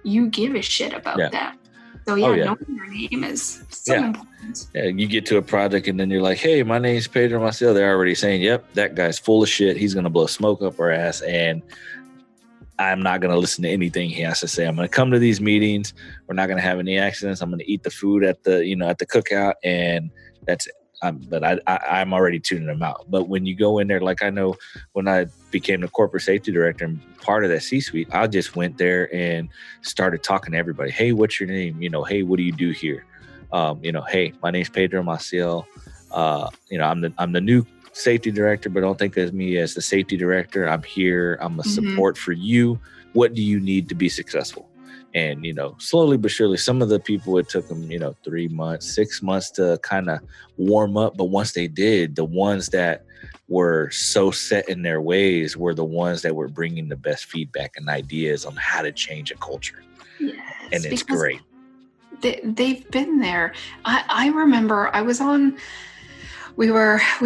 [SPEAKER 2] you give a shit about them. So knowing your name is so important.
[SPEAKER 3] Yeah, you get to a project and then you're like, hey, my name's Pedro Maciel. They're already saying, yep, that guy's full of shit. He's going to blow smoke up our ass. And I'm not going to listen to anything he has to say. I'm going to come to these meetings. We're not going to have any accidents. I'm going to eat the food at the cookout, and that's it. But I'm already tuning them out. But when you go in there, like I know when I became the corporate safety director and part of that C-suite, I just went there and started talking to everybody. Hey, what's your name? Hey, what do you do here? Hey, my name's Pedro Maciel. I'm the new safety director, but don't think of me as the safety director. I'm here. I'm a support for you. What do you need to be successful? And, slowly but surely, some of the people, it took them, 3 months, 6 months to kind of warm up. But once they did, the ones that were so set in their ways were the ones that were bringing the best feedback and ideas on how to change a culture.
[SPEAKER 2] Yes,
[SPEAKER 3] and it's great.
[SPEAKER 2] They've been there. I remember I was on... We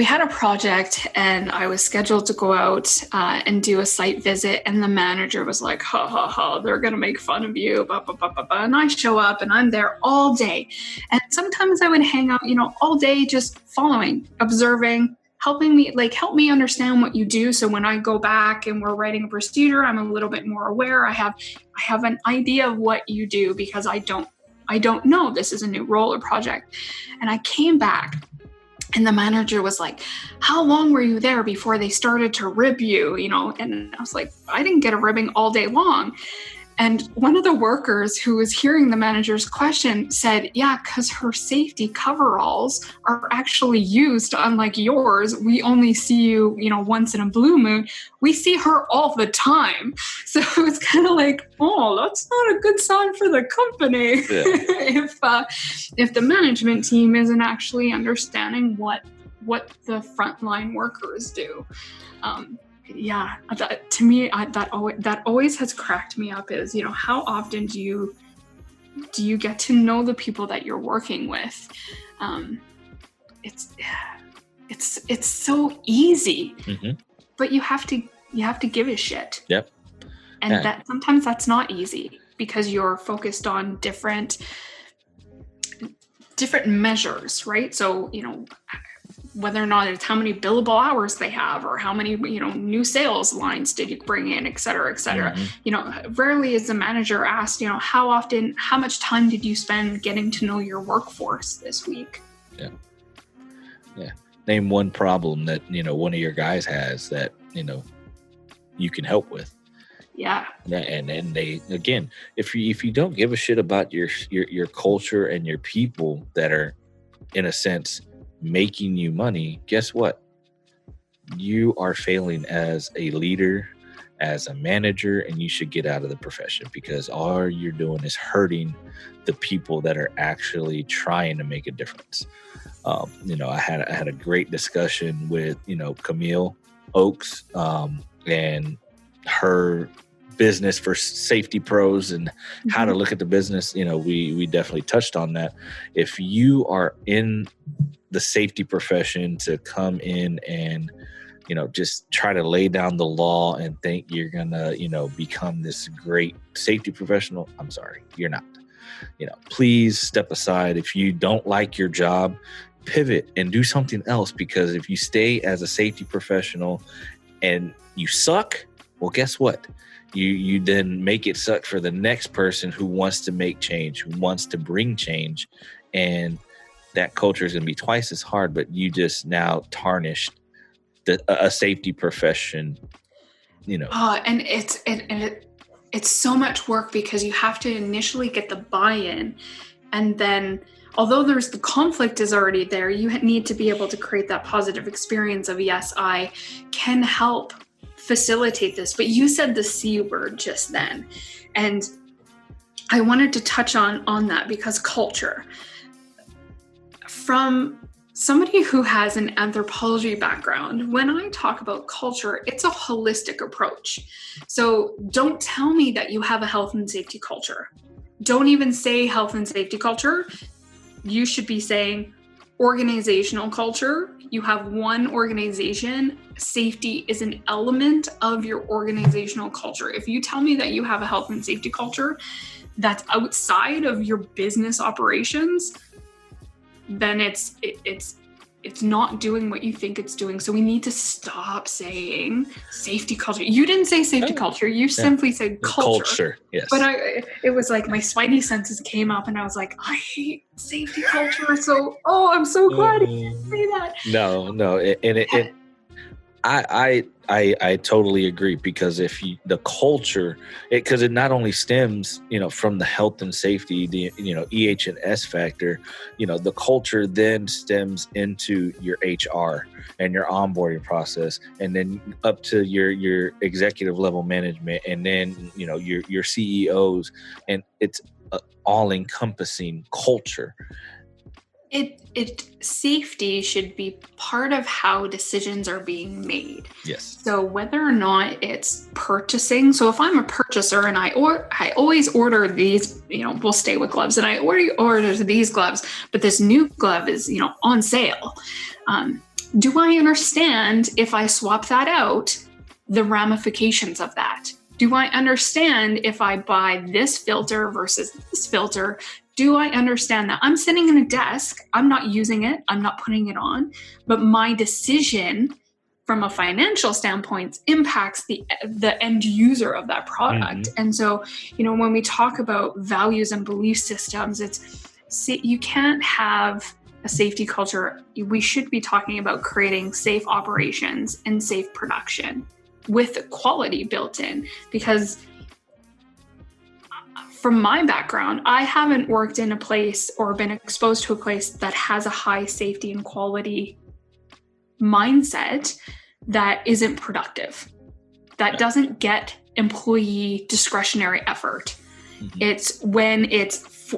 [SPEAKER 2] had a project and I was scheduled to go out and do a site visit, and the manager was like, ha ha ha, they're going to make fun of you, blah, blah, blah, blah, blah. And I show up and I'm there all day. And sometimes I would hang out, all day just following, observing, help me understand what you do. So when I go back and we're writing a procedure, I'm a little bit more aware. I have an idea of what you do because I don't know. This is a new role or project. And I came back. And the manager was like, how long were you there before they started to rib you? And I was like, I didn't get a ribbing all day long. And one of the workers who was hearing the manager's question said, yeah, because her safety coveralls are actually used, unlike yours. We only see you, once in a blue moon. We see her all the time. So it was kind of like, oh, that's not a good sign for the company. Yeah. If the management team isn't actually understanding what the frontline workers do. To me, that always has cracked me up is, how often do you get to know the people that you're working with? It's so easy, but you have to give a shit.
[SPEAKER 3] Yep.
[SPEAKER 2] And that sometimes that's not easy because you're focused on different measures, right? So, whether or not it's how many billable hours they have or how many, new sales lines did you bring in, et cetera, et cetera. Rarely is the manager asked, how much time did you spend getting to know your workforce this week?
[SPEAKER 3] Yeah. Yeah. Name one problem that, one of your guys has that, you can help with.
[SPEAKER 2] Yeah.
[SPEAKER 3] Yeah. And they, again, if you don't give a shit about your culture and your people that are, in a sense, making you money, guess what? You are failing as a leader, as a manager, and you should get out of the profession, because all you're doing is hurting the people that are actually trying to make a difference. I had a great discussion with, Camille Oakes, and her business for safety pros and how to look at the business. We definitely touched on that. If you are in the safety profession to come in and, just try to lay down the law and think you're gonna, become this great safety professional, I'm sorry, you're not. Please step aside. If you don't like your job, pivot and do something else, because if you stay as a safety professional and you suck, well, guess what? You then make it suck for the next person who wants to make change, who wants to bring change, and that culture is going to be twice as hard, but you just now tarnished a safety profession,
[SPEAKER 2] And it's so much work, because you have to initially get the buy-in, and then although the conflict is already there, you need to be able to create that positive experience of, yes, I can help facilitate this. But you said the C word just then, and I wanted to touch on that, because culture, from somebody who has an anthropology background, when I talk about culture, it's a holistic approach. So don't tell me that you have a health and safety culture. Don't even say health and safety culture. You should be saying organizational culture. You have one organization. Safety is an element of your organizational culture. If you tell me that you have a health and safety culture that's outside of your business operations, then it's not doing what you think it's doing. So we need to stop saying safety culture. You didn't say safety culture. You simply said culture.
[SPEAKER 3] Culture, yes.
[SPEAKER 2] But it was like my spidey senses came up, and I was like, I hate safety culture. So, I'm so glad you didn't say that.
[SPEAKER 3] No. I totally agree, because if the culture, because it not only stems, from the health and safety, the, EH and S factor, the culture then stems into your HR and your onboarding process, and then up to your executive level management, and then, your CEOs, and it's all encompassing culture.
[SPEAKER 2] Safety should be part of how decisions are being made.
[SPEAKER 3] Yes.
[SPEAKER 2] So whether or not it's purchasing, so if I'm a purchaser and I always order these, we'll stay with gloves, and I order these gloves, but this new glove is, on sale. Do I understand, if I swap that out, the ramifications of that? Do I understand, if I buy this filter versus this filter, do I understand that I'm sitting in a desk, I'm not using it, I'm not putting it on, but my decision from a financial standpoint impacts the end user of that product. Mm-hmm. And so, when we talk about values and belief systems, you can't have a safety culture. We should be talking about creating safe operations and safe production with quality built in, because from my background, I haven't worked in a place or been exposed to a place that has a high safety and quality mindset that isn't productive, that doesn't get employee discretionary effort. Mm-hmm. It's when it's,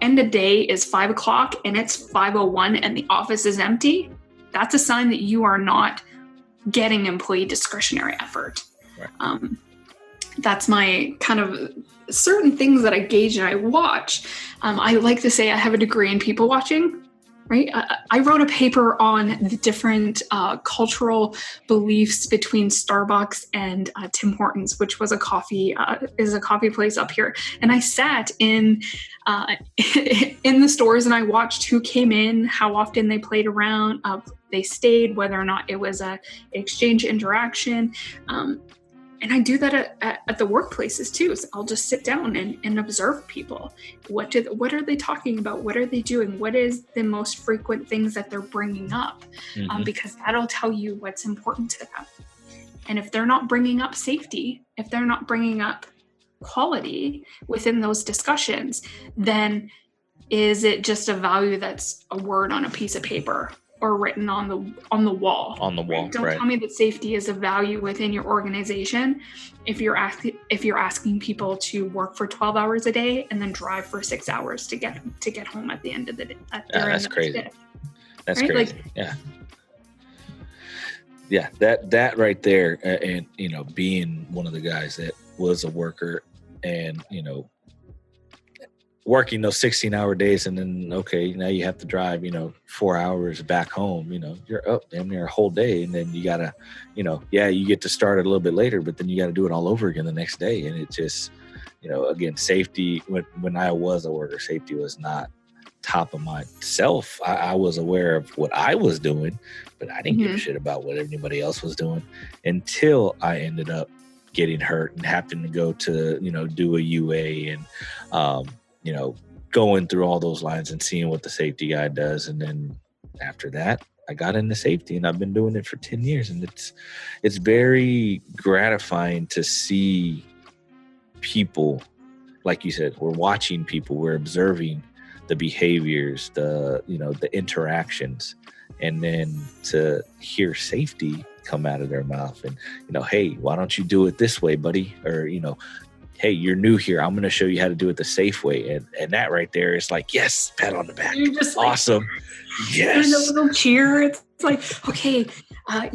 [SPEAKER 2] end of day is 5:00 and it's 5:01 and the office is empty. That's a sign that you are not getting employee discretionary effort. Right. That's my kind of certain things that I gauge and I watch. I like to say I have a degree in people watching, right? I wrote a paper on the different cultural beliefs between Starbucks and Tim Hortons, which was a coffee place up here. And I sat in the stores and I watched who came in, how often they played around, they stayed, whether or not it was a exchange interaction. And I do that at the workplaces too. So I'll just sit down and observe people. What are they talking about? What are they doing? What is the most frequent things that they're bringing up? Mm-hmm. Because that'll tell you what's important to them. And if they're not bringing up safety, if they're not bringing up quality within those discussions, then is it just a value that's a word on a piece of paper? or written on the wall.
[SPEAKER 3] On the wall,
[SPEAKER 2] Don't
[SPEAKER 3] right.
[SPEAKER 2] tell me that safety is a value within your organization if you're asking people to work for 12 hours a day and then drive for 6 hours to get home at the end of the day.
[SPEAKER 3] That's crazy. That's
[SPEAKER 2] right?
[SPEAKER 3] crazy.
[SPEAKER 2] Like,
[SPEAKER 3] yeah. That right there, and being one of the guys that was a worker, and working those 16-hour days, and then now you have to drive 4 hours back home. You're up damn near a whole day, and then you gotta you get to start it a little bit later, but then you got to do it all over again the next day. And it just again, safety, when I was a worker, safety was not top of myself. I was aware of what I was doing, but I didn't give a shit about what anybody else was doing until I ended up getting hurt and having to go to do a UA and going through all those lines and seeing what the safety guy does. And then after that, I got into safety, and I've been doing it for 10 years. And it's very gratifying to see people, like you said, we're watching people, we're observing the behaviors, the interactions, and then to hear safety come out of their mouth and, hey, why don't you do it this way, buddy? Or, hey, you're new here, I'm going to show you how to do it the safe way. And that right there is like, yes, pat on the back.
[SPEAKER 2] You're just
[SPEAKER 3] awesome. Yes.
[SPEAKER 2] And a little cheer. It's like, okay, I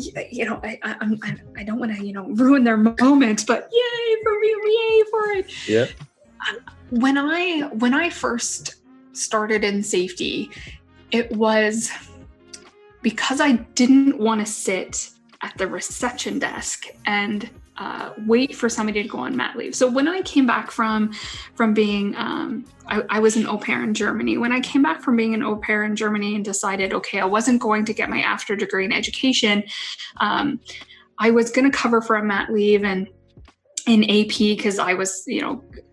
[SPEAKER 2] don't want to, ruin their moment, but yay for me, yay for it.
[SPEAKER 3] Yeah.
[SPEAKER 2] When I first started in safety, it was because I didn't want to sit at the reception desk and wait for somebody to go on mat leave. So when I came back from being, I was an au pair in Germany. When I came back from being an au pair in Germany and decided, okay, I wasn't going to get my after degree in education, I was going to cover for a mat leave and in AP because I was,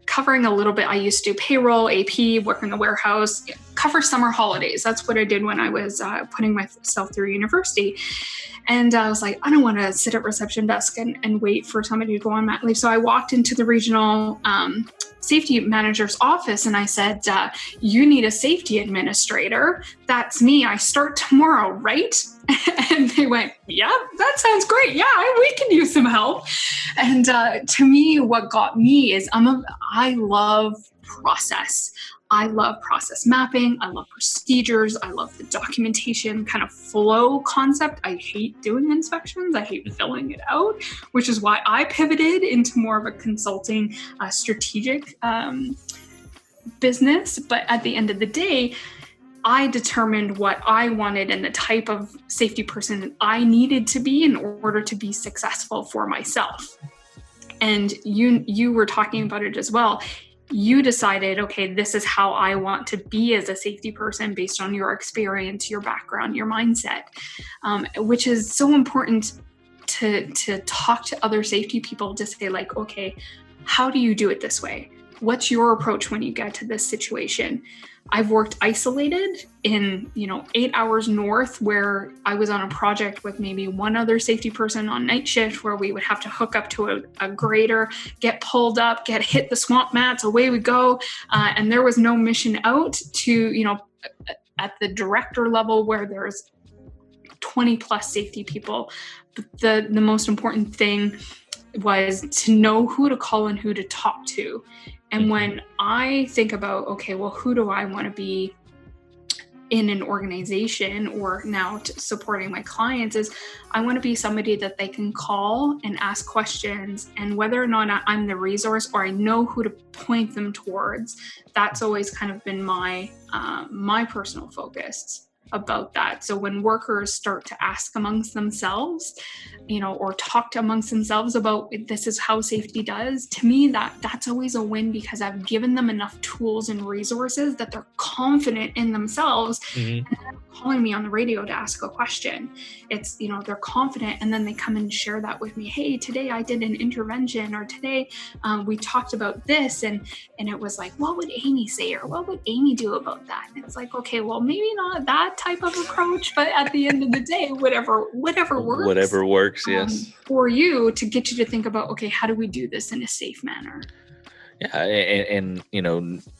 [SPEAKER 2] covering a little bit. I used to do payroll, AP, work in the warehouse, cover summer holidays. That's what I did when I was putting myself through university. And I was like, I don't want to sit at reception desk and wait for somebody to go on mat leave. So I walked into the regional safety manager's office and I said, you need a safety administrator. That's me. I start tomorrow, right? And they went, yeah, that sounds great. Yeah, we can use some help. And to me, what got me is I love process. I love process mapping. I love procedures. I love the documentation kind of flow concept. I hate doing inspections. I hate filling it out, which is why I pivoted into more of a consulting, strategic business. But at the end of the day, I determined what I wanted and the type of safety person I needed to be in order to be successful for myself. And you were talking about it as well. You decided, okay, this is how I want to be as a safety person based on your experience, your background, your mindset, which is so important to talk to other safety people to say like, okay, how do you do it this way? What's your approach when you get to this situation? I've worked isolated in, 8 hours north where I was on a project with maybe one other safety person on night shift where we would have to hook up to a grader, get pulled up, get hit the swamp mats, away we go. And there was no mission out to, at the director level where there's 20 plus safety people. The most important thing was to know who to call and who to talk to. And when I think about, okay, well, who do I want to be in an organization or now supporting my clients is I want to be somebody that they can call and ask questions, and whether or not I'm the resource or I know who to point them towards, that's always kind of been my personal focus about that. So when workers start to ask amongst themselves, or talk amongst themselves about this is how safety does, to me, that's always a win because I've given them enough tools and resources that they're confident in themselves and they're calling me on the radio to ask a question. It's, they're confident and then they come and share that with me. Hey, today I did an intervention, or today we talked about this and it was like, what would Aimee say? Or what would Aimee do about that? And it's like, okay, well, maybe not that type of approach, but at the end of the day, whatever works.
[SPEAKER 3] Whatever works. Yes.
[SPEAKER 2] For you to get you to think about, okay, how do we do this in a safe manner?
[SPEAKER 3] Yeah. And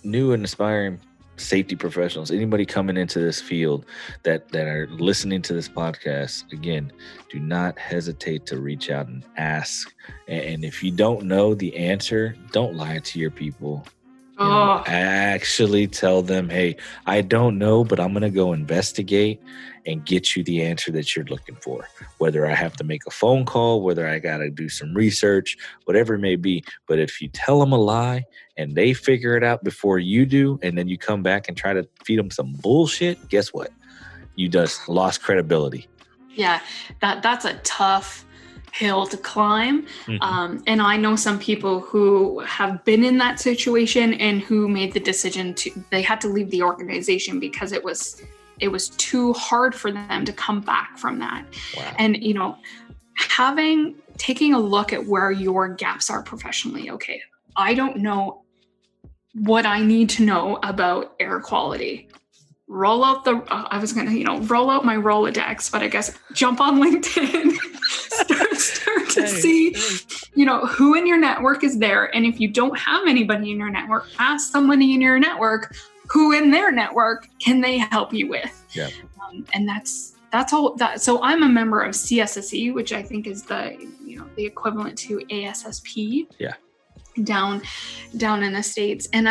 [SPEAKER 3] new and aspiring safety professionals, anybody coming into this field that are listening to this podcast, again, do not hesitate to reach out and ask. And if you don't know the answer, don't lie to your people. You know, actually tell them, hey, I don't know, but I'm going to go investigate and get you the answer that you're looking for. Whether I have to make a phone call, whether I got to do some research, whatever it may be. But if you tell them a lie and they figure it out before you do, and then you come back and try to feed them some bullshit, guess what? You just lost credibility.
[SPEAKER 2] Yeah, that's a tough hill to climb. And I know some people who have been in that situation and who made the decision they had to leave the organization because it was too hard for them to come back from that. Wow. And, you know, taking a look at where your gaps are professionally. Okay, I don't know what I need to know about air quality. Roll out my Rolodex, but I guess jump on LinkedIn, start to see, you know, who in your network is there. And if you don't have anybody in your network, ask somebody in your network who in their network can they help you with. Yeah. And that's all that. So I'm a member of CSSE, which I think is the equivalent to ASSP. Yeah. Down in the States. And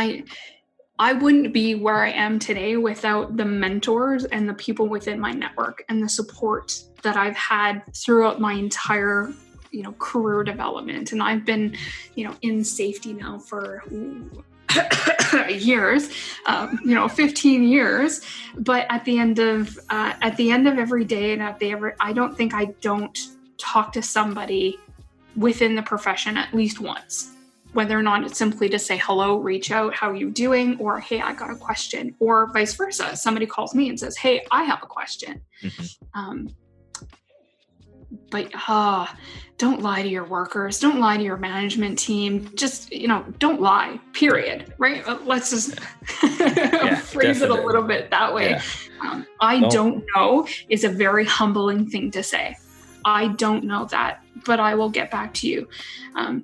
[SPEAKER 2] I wouldn't be where I am today without the mentors and the people within my network and the support that I've had throughout my entire, you know, career development. And I've been, you know, in safety now for years, 15 years. But at the end of every day and I don't think I don't talk to somebody within the profession at least once. Whether or not it's simply to say hello, reach out, how are you doing? Or, hey, I got a question. Or vice versa. Somebody calls me and says, hey, I have a question. But don't lie to your workers. Don't lie to your management team. Just, you know, don't lie, period. Right? Let's just phrase it a little bit that way. Yeah. I don't know is a very humbling thing to say. I don't know that, but I will get back to you.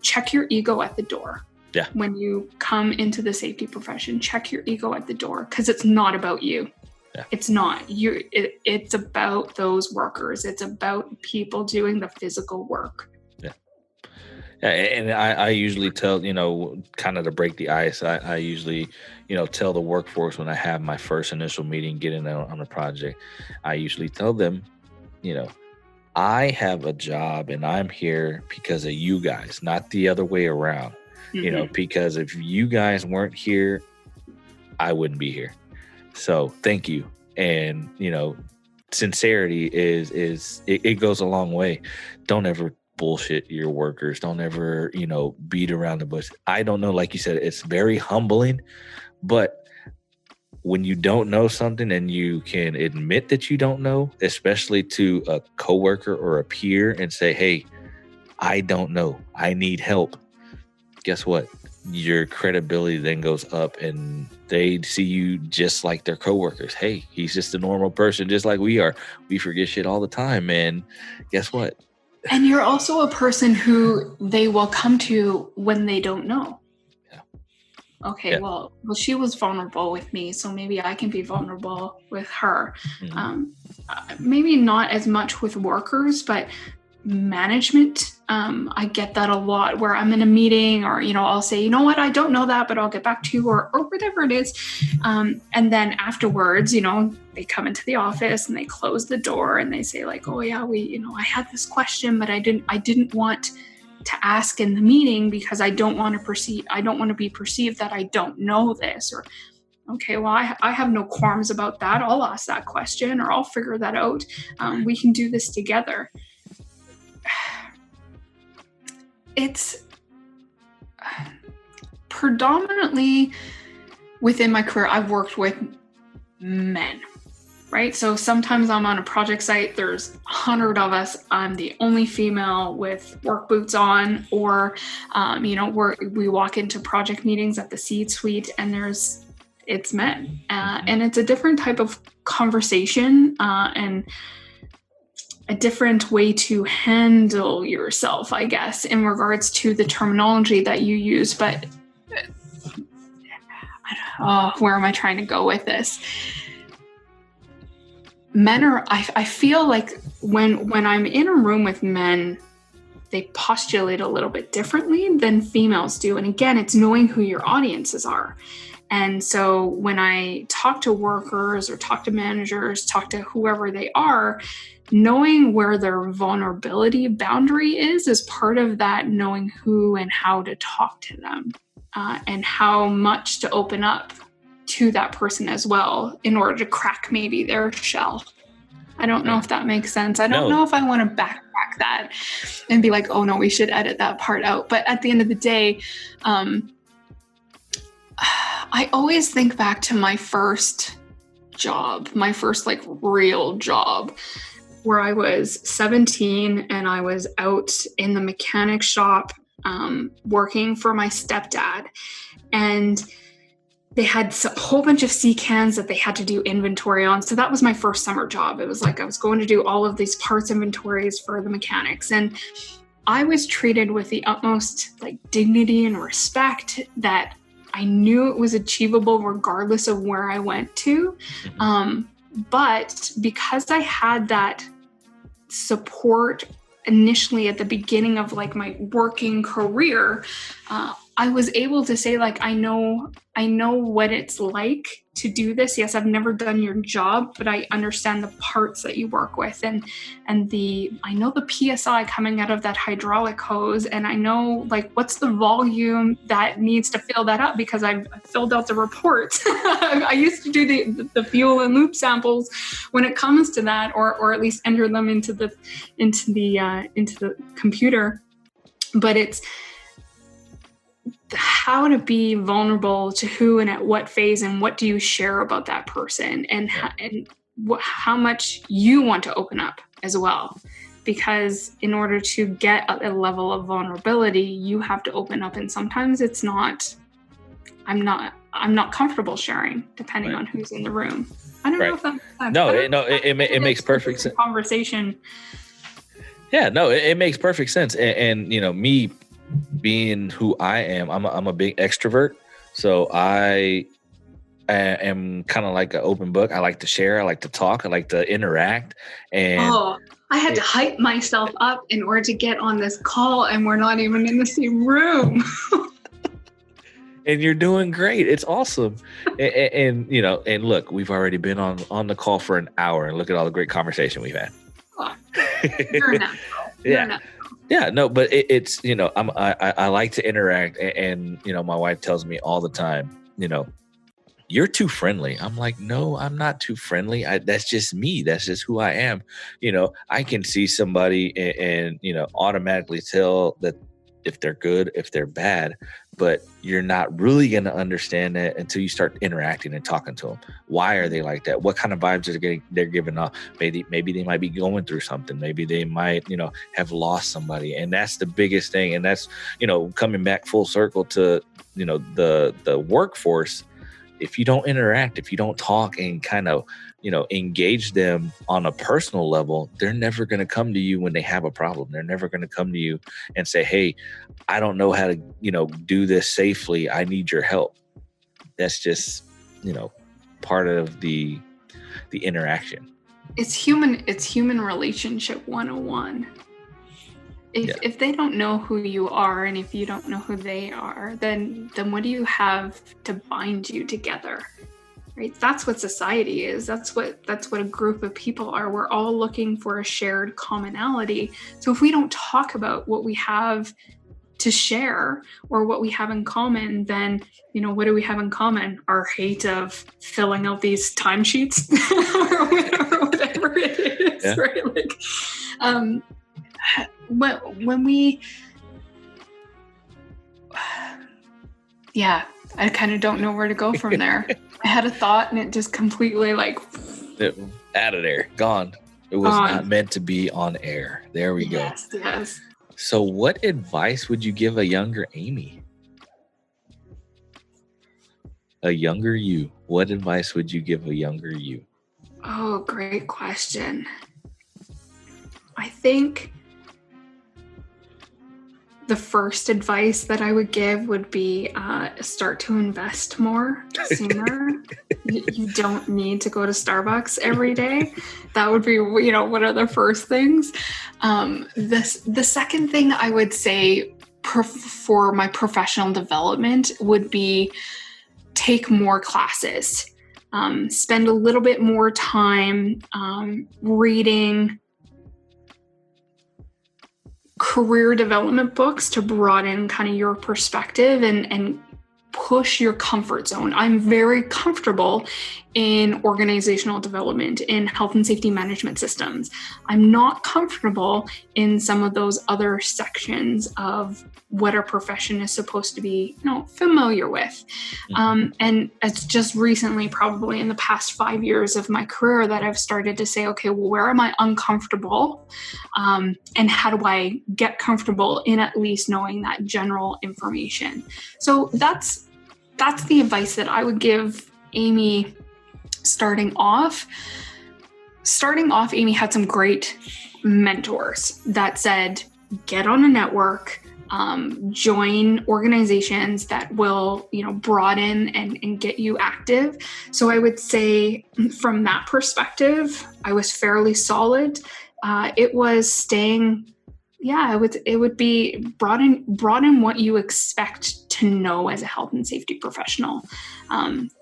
[SPEAKER 2] Check your ego at the door. Yeah. When you come into the safety profession, check your ego at the door because it's not about you. Yeah. It's not. It's about those workers. It's about people doing the physical work. Yeah.
[SPEAKER 3] And I usually tell, you know, kind of to break the ice, I usually, you know, tell the workforce when I have my first initial meeting, getting on a project, I usually tell them, you know, I have a job and I'm here because of you guys, not the other way around, you know, because if you guys weren't here, I wouldn't be here. So thank you. And, you know, sincerity it goes a long way. Don't ever bullshit your workers. Don't ever, you know, beat around the bush. I don't know. Like you said, it's very humbling, but when you don't know something and you can admit that you don't know, especially to a coworker or a peer and say, hey, I don't know, I need help. Guess what? Your credibility then goes up and they see you just like their coworkers. Hey, he's just a normal person, just like we are. We forget shit all the time, man. Guess what?
[SPEAKER 2] And you're also a person who they will come to when they don't know. Okay, yeah. Well, she was vulnerable with me, so maybe I can be vulnerable with her. Maybe not as much with workers, but management. I get that a lot where I'm in a meeting or, you know, I'll say, you know what, I don't know that, but I'll get back to you or whatever it is. And then afterwards, you know, they come into the office and they close the door and they say like, oh yeah, I had this question, but I didn't want to ask in the meeting because I don't want to be perceived that I don't know this. Or, okay, well, I have no qualms about that. I'll ask that question or I'll figure that out. We can do this together. It's predominantly within my career, I've worked with men. Right? So sometimes I'm on a project site, there's 100 of us. I'm the only female with work boots on, or, we walk into project meetings at the C-suite and it's men. And it's a different type of conversation and a different way to handle yourself, I guess, in regards to the terminology that you use. But where am I trying to go with this? Men are, I feel like when I'm in a room with men, they postulate a little bit differently than females do. And again, it's knowing who your audiences are. And so when I talk to workers or talk to managers, talk to whoever they are, knowing where their vulnerability boundary is part of that, knowing who and how to talk to them, and how much to open up to that person as well in order to crack maybe their shell. I don't know if that makes sense. I don't know if I want to backtrack that and be like, oh no, we should edit that part out. But at the end of the day, I always think back to my first job, my first like real job, where I was 17 and I was out in the mechanic shop working for my stepdad. And they had a whole bunch of sea cans that they had to do inventory on. So that was my first summer job. It was like I was going to do all of these parts inventories for the mechanics. And I was treated with the utmost like dignity and respect that I knew it was achievable regardless of where I went to. But because I had that support initially at the beginning of like my working career, I was able to say like, I know what it's like to do this. Yes, I've never done your job, but I understand the parts that you work with, and I know the PSI coming out of that hydraulic hose, and I know like what's the volume that needs to fill that up because I've filled out the reports. I used to do the fuel and loop samples when it comes to that, or at least enter them into the computer. But it's how to be vulnerable to who and at what phase, and what do you share about that person, and how much you want to open up as well. Because in order to get a level of vulnerability, you have to open up, and sometimes it's not. I'm not comfortable sharing, depending on who's in the room. I don't know if that.
[SPEAKER 3] It makes perfect sense.
[SPEAKER 2] Conversation.
[SPEAKER 3] Yeah, no, it makes perfect sense, and you know me. Being who I am, I'm a big extrovert, so I am kind of like an open book. I like to share, I like to talk, I like to interact. And
[SPEAKER 2] I had to hype myself up in order to get on this call, and we're not even in the same room.
[SPEAKER 3] And you're doing great. It's awesome. and you know, and look, we've already been on the call for an hour, and look at all the great conversation we've had.
[SPEAKER 2] You're natural. You're natural.
[SPEAKER 3] Yeah, no, but it's, you know, I like to interact, and, you know, my wife tells me all the time, you know, you're too friendly. I'm like, no, I'm not too friendly. That's just me. That's just who I am. You know, I can see somebody and, you know, automatically tell that if they're good, if they're bad, but you're not really going to understand that until you start interacting and talking to them. Why are they like that? What kind of vibes they're giving off? Maybe they might be going through something. Maybe they might, you know, have lost somebody. And that's the biggest thing. And that's, you know, coming back full circle to, you know, the workforce. If you don't interact, if you don't talk and kind of, you know, engage them on a personal level, they're never going to come to you when they have a problem. They're never going to come to you and say, hey, I don't know how to, you know, do this safely. I need your help. That's just, you know, part of the interaction. It's
[SPEAKER 2] human relationship 101. If they don't know who you are, and if you don't know who they are, then what do you have to bind you together? Right? That's what society is. That's what a group of people are. We're all looking for a shared commonality. So if we don't talk about what we have to share or what we have in common, then, you know, what do we have in common? Our hate of filling out these timesheets or whatever it is, right? Like, when we, I kind of don't know where to go from there. I had a thought and it just completely
[SPEAKER 3] out of there, gone. It was not meant to be on air. There we go.
[SPEAKER 2] Yes.
[SPEAKER 3] So what advice would you give a younger Aimee? A younger you. What advice would you give a younger you?
[SPEAKER 2] Oh, great question. I think the first advice that I would give would be start to invest more sooner. You don't need to go to Starbucks every day. That would be, one of the first things. The second thing I would say for my professional development would be take more classes. Spend a little bit more time reading career development books to broaden kind of your perspective and push your comfort zone. I'm very comfortable in organizational development, in health and safety management systems. I'm not comfortable in some of those other sections of what our profession is supposed to be, familiar with. And it's just recently, probably in the past 5 years of my career, that I've started to say, okay, well, where am I uncomfortable? And how do I get comfortable in at least knowing that general information? So that's the advice that I would give Aimee starting off. Aimee had some great mentors that said, get on a network, join organizations that will, broaden and get you active. So I would say from that perspective, I was fairly solid. It was staying, it would be broaden what you expect to know as a health and safety professional.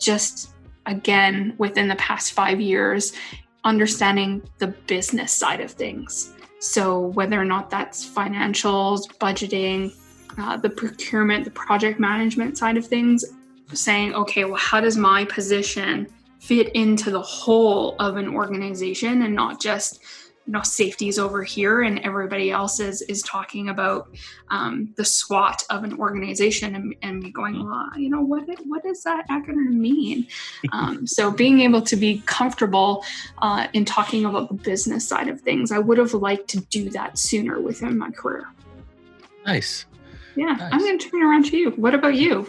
[SPEAKER 2] Just again, within the past 5 years, understanding the business side of things. So whether or not that's financials, budgeting, the procurement, the project management side of things, saying, okay, well, how does my position fit into the whole of an organization and not just, safety's over here and everybody else is talking about the SWOT of an organization and me going, well, what does that acronym mean? So being able to be comfortable in talking about the business side of things, I would have liked to do that sooner within my career.
[SPEAKER 3] Nice.
[SPEAKER 2] Yeah, nice. I'm going to turn around to you. What about you?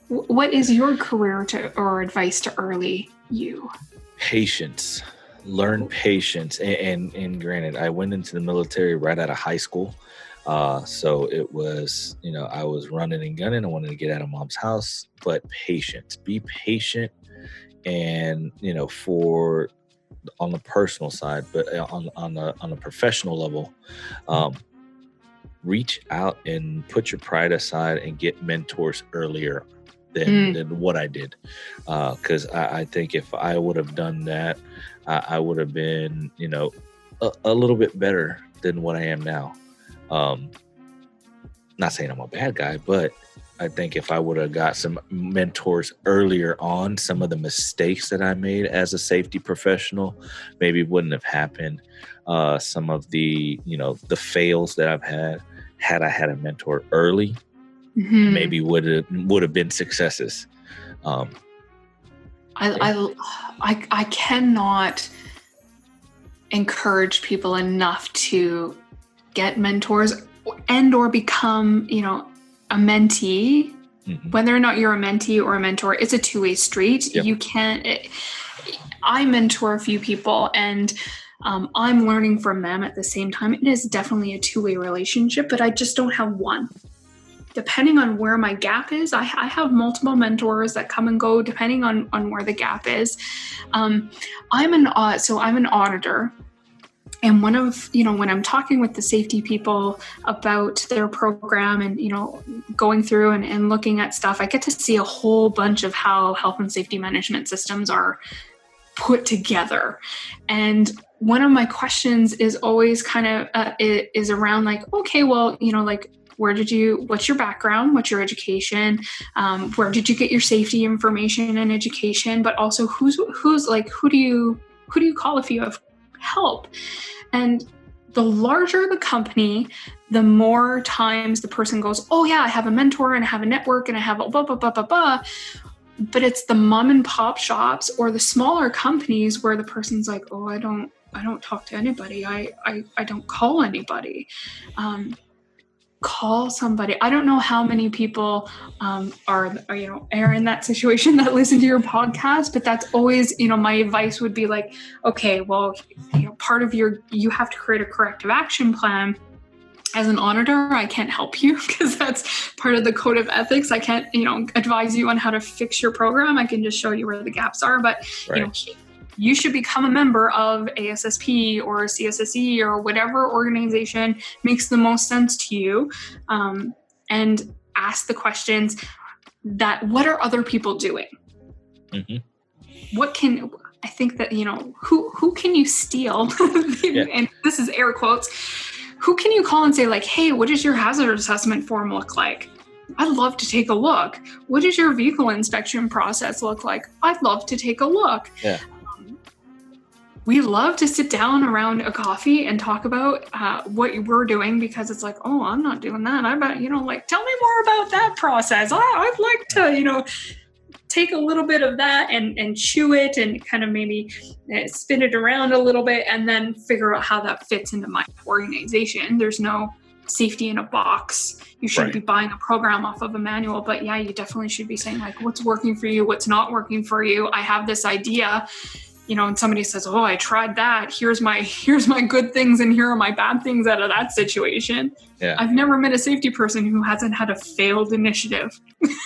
[SPEAKER 2] What is your career or advice to early you?
[SPEAKER 3] Patience. Learn patience. And granted, I went into the military right out of high school. So it was, I was running and gunning. I wanted to get out of mom's house, but patience. Be patient. And, on the personal side, but on the professional level, reach out and put your pride aside and get mentors earlier than what I did. Because I think if I would have done that, I would have been, a little bit better than what I am now. Not saying I'm a bad guy, but I think if I would have got some mentors earlier on, some of the mistakes that I made as a safety professional maybe wouldn't have happened. Some of the, the fails that I've had I had a mentor early, maybe would have been successes.
[SPEAKER 2] I cannot encourage people enough to get mentors or become, a mentee. Whether or not you're a mentee or a mentor, it's a two-way street. Yep. You can't. I mentor a few people, and I'm learning from them at the same time. It is definitely a two-way relationship, but I just don't have one. Depending on where my gap is, I have multiple mentors that come and go depending on where the gap is. I'm an auditor. And one of, when I'm talking with the safety people about their program and, going through and looking at stuff, I get to see a whole bunch of how health and safety management systems are put together. And one of my questions is always kind of is around like, okay, well, what's your background? What's your education? Where did you get your safety information and education? But also who's like, who do you call if you have help? And the larger the company, the more times the person goes, oh yeah, I have a mentor and I have a network and I have a blah, blah, blah, blah, blah. But it's the mom and pop shops or the smaller companies where the person's like, oh, I don't talk to anybody. I don't call anybody. Call somebody. I don't know how many people are in that situation that listen to your podcast, but that's always, my advice would be like, okay, well, part of you have to create a corrective action plan as an auditor, I can't help you because that's part of the code of ethics. I can't, advise you on how to fix your program. I can just show you where the gaps are. But, you should become a member of ASSP or CSSE or whatever organization makes the most sense to you, and ask the questions what are other people doing? Mm-hmm. I think that, who can you steal? And this is air quotes. Who can you call and say like, hey, what does your hazard assessment form look like? I'd love to take a look. What does your vehicle inspection process look like? I'd love to take a look. Yeah. We love to sit down around a coffee and talk about what we're doing, because it's like, oh, I'm not doing that. I bet, tell me more about that process. I'd like to, take a little bit of that and chew it and kind of maybe spin it around a little bit and then figure out how that fits into my organization. There's no safety in a box. You shouldn't be buying a program off of a manual, but yeah, you definitely should be saying like, what's working for you? What's not working for you? I have this idea, and somebody says, oh, I tried that. Here's my good things and here are my bad things out of that situation. Yeah. I've never met a safety person who hasn't had a failed initiative.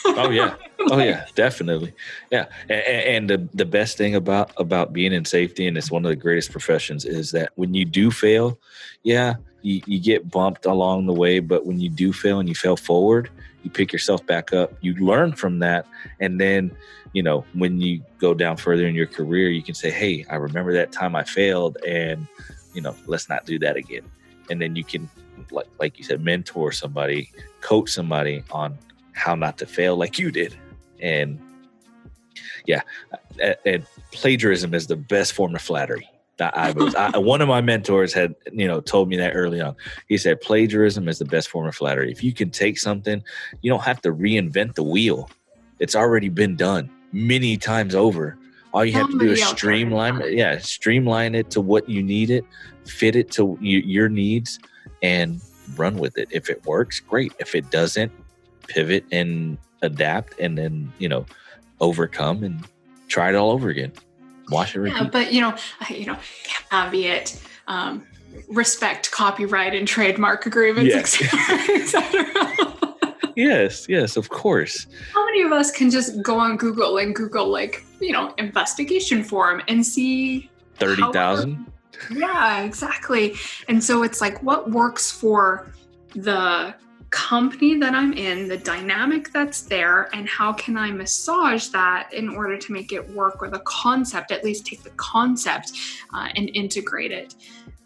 [SPEAKER 3] Oh yeah. Oh yeah, definitely. Yeah. And the best thing about being in safety, and it's one of the greatest professions, is that when you do fail, you get bumped along the way, but when you do fail and you fail forward, you pick yourself back up, you learn from that. And then, when you go down further in your career, you can say, hey, I remember that time I failed and, let's not do that again. And then you can, like you said, mentor somebody, coach somebody on how not to fail like you did. And and plagiarism is the best form of flattery. One of my mentors had, told me that early on. He said, plagiarism is the best form of flattery. If you can take something, you don't have to reinvent the wheel. It's already been done many times over. All you have to do is streamline it to what you need it, fit it to your needs, and run with it. If it works, great. If it doesn't, pivot and adapt, and then, overcome and try it all over again. Wash it, repeat.
[SPEAKER 2] Yeah, but caveat, respect copyright and trademark agreements, et cetera.
[SPEAKER 3] Yes, of course.
[SPEAKER 2] How many of us can just go on Google and Google investigation form and see
[SPEAKER 3] 30,000?
[SPEAKER 2] Yeah, exactly. And so it's like, what works for the company that I'm in, the dynamic that's there, and how can I massage that in order to make it work, or the concept, at least take the concept and integrate it.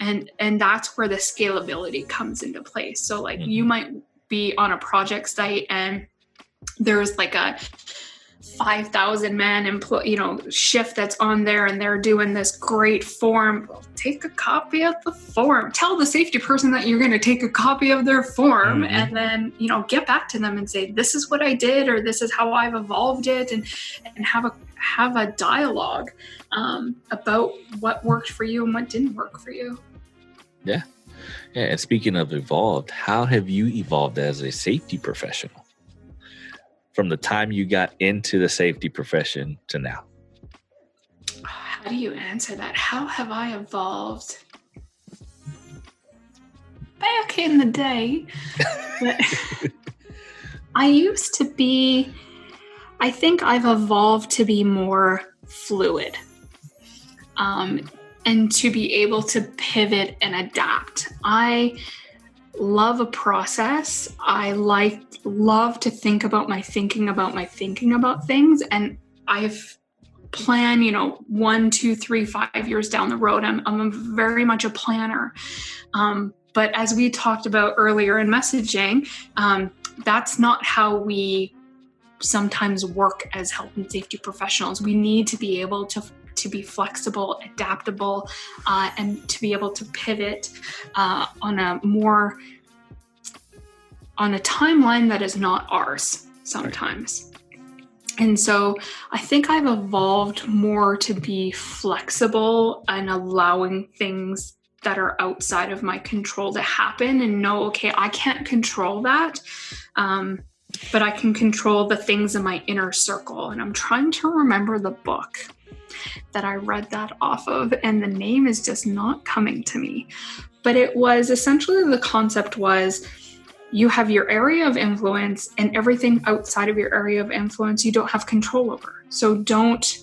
[SPEAKER 2] And that's where the scalability comes into place. So you might be on a project site and there's like a 5,000 man shift that's on there, and they're doing this great form. Take a copy of the form. Tell the safety person that you're going to take a copy of their form, and then get back to them and say, this is what I did, or this is how I've evolved it, and have a dialogue about what worked for you and what didn't work for you.
[SPEAKER 3] Yeah. And speaking of evolved, how have you evolved as a safety professional from the time you got into the safety profession to now?
[SPEAKER 2] How do you answer that? How have I evolved? Back in the day, I think I've evolved to be more fluid. And to be able to pivot and adapt. I love a process. I love to think about my thinking about things. And I've planned, 1, 2, 3, 5 years down the road. I'm very much a planner. But as we talked about earlier in messaging, that's not how we sometimes work as health and safety professionals. We need to be able to be flexible, adaptable, and to be able to pivot on a timeline that is not ours sometimes. And so I think I've evolved more to be flexible and allowing things that are outside of my control to happen, and know, okay, I can't control that, but I can control the things in my inner circle. And I'm trying to remember the book. that I read that off of, and the name is just not coming to me. But it was essentially, the concept was, you have your area of influence, and everything outside of your area of influence you don't have control over. So don't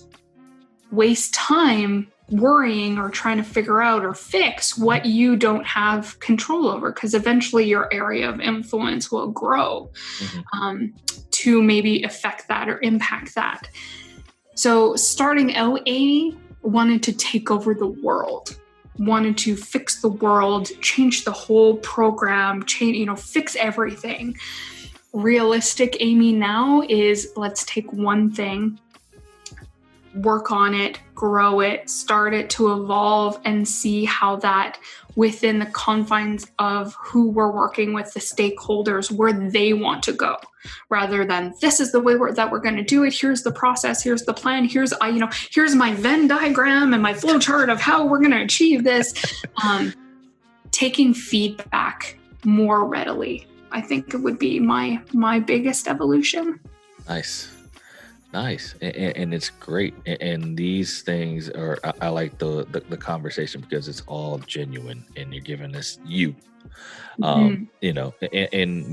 [SPEAKER 2] waste time worrying or trying to figure out or fix what you don't have control over, because eventually your area of influence will grow to maybe affect that or impact that. So starting out, Aimee wanted to take over the world, wanted to fix the world, change the whole program, fix everything. Realistic Aimee now is, let's take one thing, work on it, grow it, start it to evolve, and see how that, within the confines of who we're working with, the stakeholders, where they want to go, rather than this is the way that we're going to do it. Here's the process. Here's the plan. Here's my Venn diagram and my flow chart of how we're going to achieve this. Taking feedback more readily, I think it would be my biggest evolution.
[SPEAKER 3] Nice. And it's great. And these things are, I like the conversation because it's all genuine, and you're giving us you, and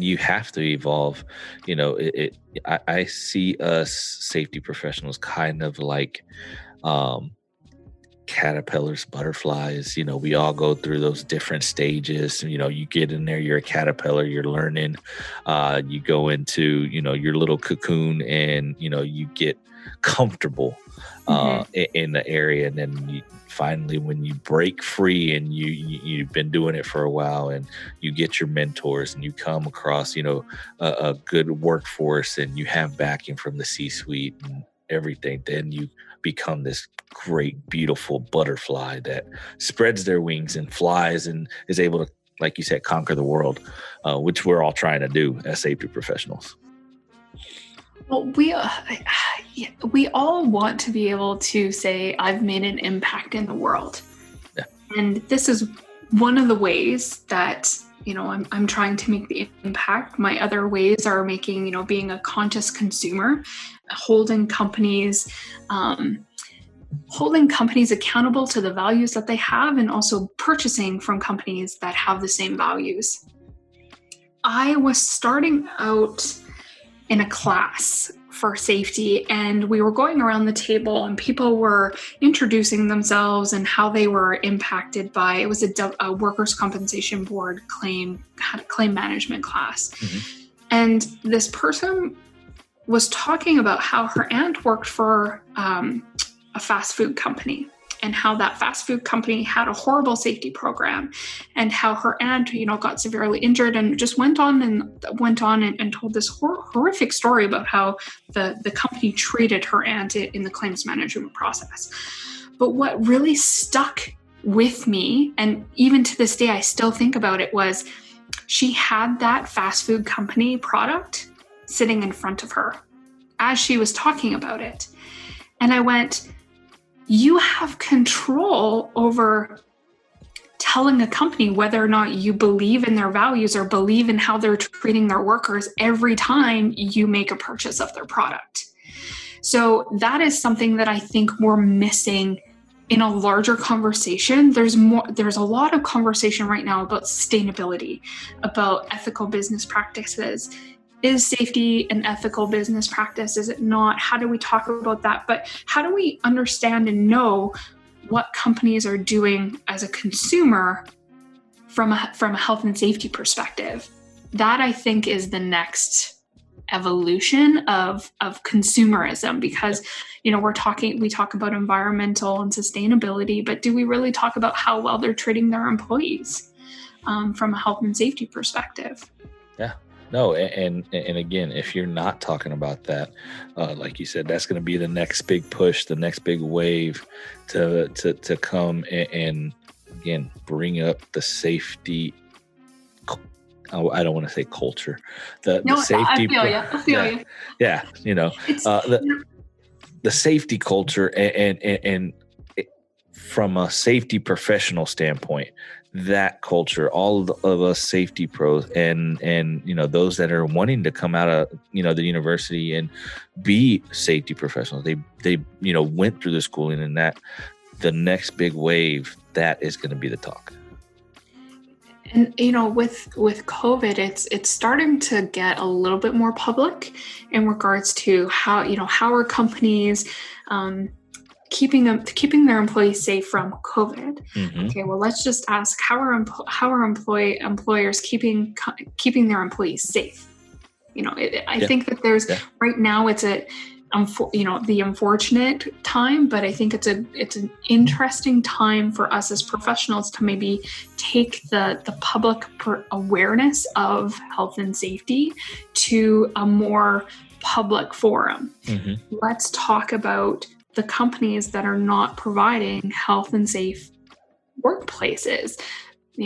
[SPEAKER 3] you have to evolve. I see us safety professionals kind of like, caterpillars, butterflies. We all go through those different stages. You get in there, you're a caterpillar, you're learning, you go into your little cocoon, and you get comfortable in the area, and then finally when you break free and you've been doing it for a while, and you get your mentors, and you come across a good workforce, and you have backing from the C-suite and everything, then you become this great, beautiful butterfly that spreads their wings and flies and is able to, like you said, conquer the world, which we're all trying to do as safety professionals.
[SPEAKER 2] Well, we all want to be able to say, I've made an impact in the world.
[SPEAKER 3] Yeah.
[SPEAKER 2] And this is one of the ways that I'm trying to make the impact. My other ways are making, being a conscious consumer, holding companies accountable to the values that they have, and also purchasing from companies that have the same values. I was starting out in a class for safety, and we were going around the table, and people were introducing themselves and how they were impacted by, it was a workers' compensation board claim management class. Mm-hmm. And this person was talking about how her aunt worked for a fast food company, and how that fast food company had a horrible safety program, and how her aunt, got severely injured, and just went on and told this horrific story about how the company treated her aunt in the claims management process. But what really stuck with me, and even to this day I still think about it, was she had that fast food company product sitting in front of her as she was talking about it. And I went, you have control over telling a company whether or not you believe in their values or believe in how they're treating their workers every time you make a purchase of their product. So that is something that I think we're missing in a larger conversation. There's a lot of conversation right now about sustainability, about ethical business practices. Is safety an ethical business practice? Is it not? How do we talk about that? But how do we understand and know what companies are doing as a consumer from a health and safety perspective? That, I think, is the next evolution of consumerism, because we talk about environmental and sustainability, but do we really talk about how well they're treating their employees from a health and safety perspective?
[SPEAKER 3] Yeah. No, and again, if you're not talking about that, like you said, that's going to be the next big push, the next big wave to come and again bring up the safety. I don't want to say culture. The safety.
[SPEAKER 2] I feel you.
[SPEAKER 3] Yeah, the safety culture, and from a safety professional standpoint, that culture, all of us safety pros and those that are wanting to come out of the university and be safety professionals, they went through the schooling, and that the next big wave, that is going to be the talk.
[SPEAKER 2] And with COVID, it's starting to get a little bit more public in regards to how are companies keeping their employees safe from COVID. Mm-hmm. Okay, well, let's just ask how are employers keeping their employees safe? I think that there's right now it's the unfortunate time, but I think it's an interesting time for us as professionals to maybe take the public awareness of health and safety to a more public forum. Mm-hmm. Let's talk about the companies that are not providing health and safe workplaces.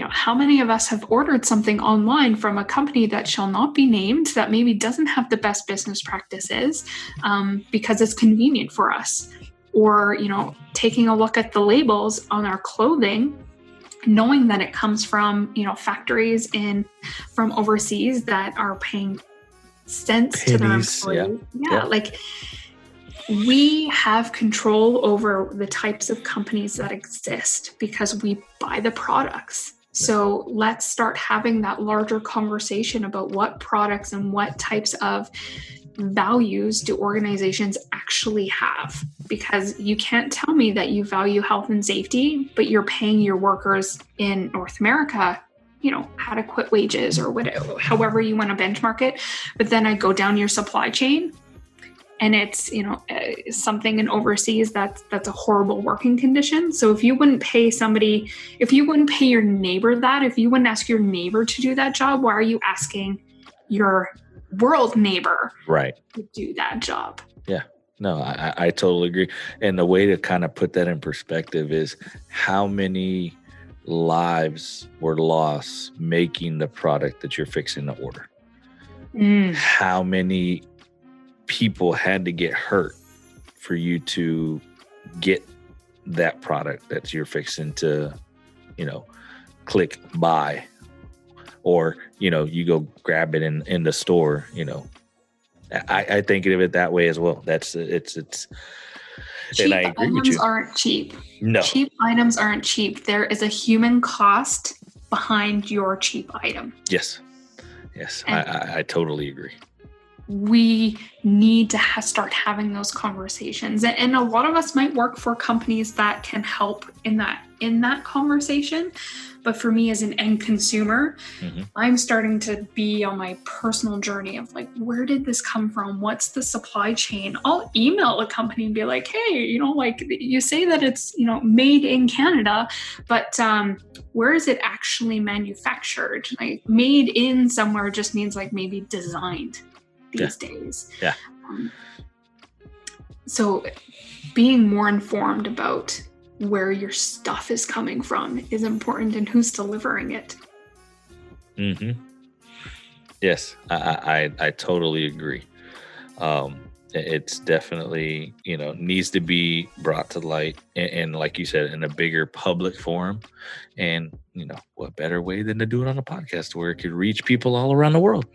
[SPEAKER 2] How many of us have ordered something online from a company that shall not be named that maybe doesn't have the best business practices because it's convenient for us? Or, taking a look at the labels on our clothing, knowing that it comes from, factories from overseas that are paying cents to their employees. We have control over the types of companies that exist because we buy the products. So let's start having that larger conversation about what products and what types of values do organizations actually have. Because you can't tell me that you value health and safety, but you're paying your workers in North America adequate wages or whatever, however you want to benchmark it. But then I go down your supply chain, and it's, something in overseas that's a horrible working condition. So if you wouldn't pay your neighbor that, if you wouldn't ask your neighbor to do that job, why are you asking your world neighbor to do that job?
[SPEAKER 3] Yeah, no, I totally agree. And the way to kind of put that in perspective is how many lives were lost making the product that you're fixing to order. How many people had to get hurt for you to get that product that you're fixing to, click buy, or, you go grab it in the store, I think of it that way as well. It's
[SPEAKER 2] cheap,
[SPEAKER 3] and I agree with you.
[SPEAKER 2] Items aren't cheap.
[SPEAKER 3] No.
[SPEAKER 2] Cheap items aren't cheap. There is a human cost behind your cheap item.
[SPEAKER 3] Yes. I totally agree.
[SPEAKER 2] We need to start having those conversations, and a lot of us might work for companies that can help in that conversation. But for me as an end consumer, mm-hmm. I'm starting to be on my personal journey of like, where did this come from? What's the supply chain? I'll email a company and be like, hey, you say that it's, made in Canada, but where is it actually manufactured? Like made in somewhere just means like maybe designed these days.
[SPEAKER 3] Yeah.
[SPEAKER 2] So being more informed about where your stuff is coming from is important, and who's delivering it.
[SPEAKER 3] Mm-hmm. Yes, I totally agree. It's definitely, needs to be brought to light, and like you said, in a bigger public forum. And, what better way than to do it on a podcast where it could reach people all around the world?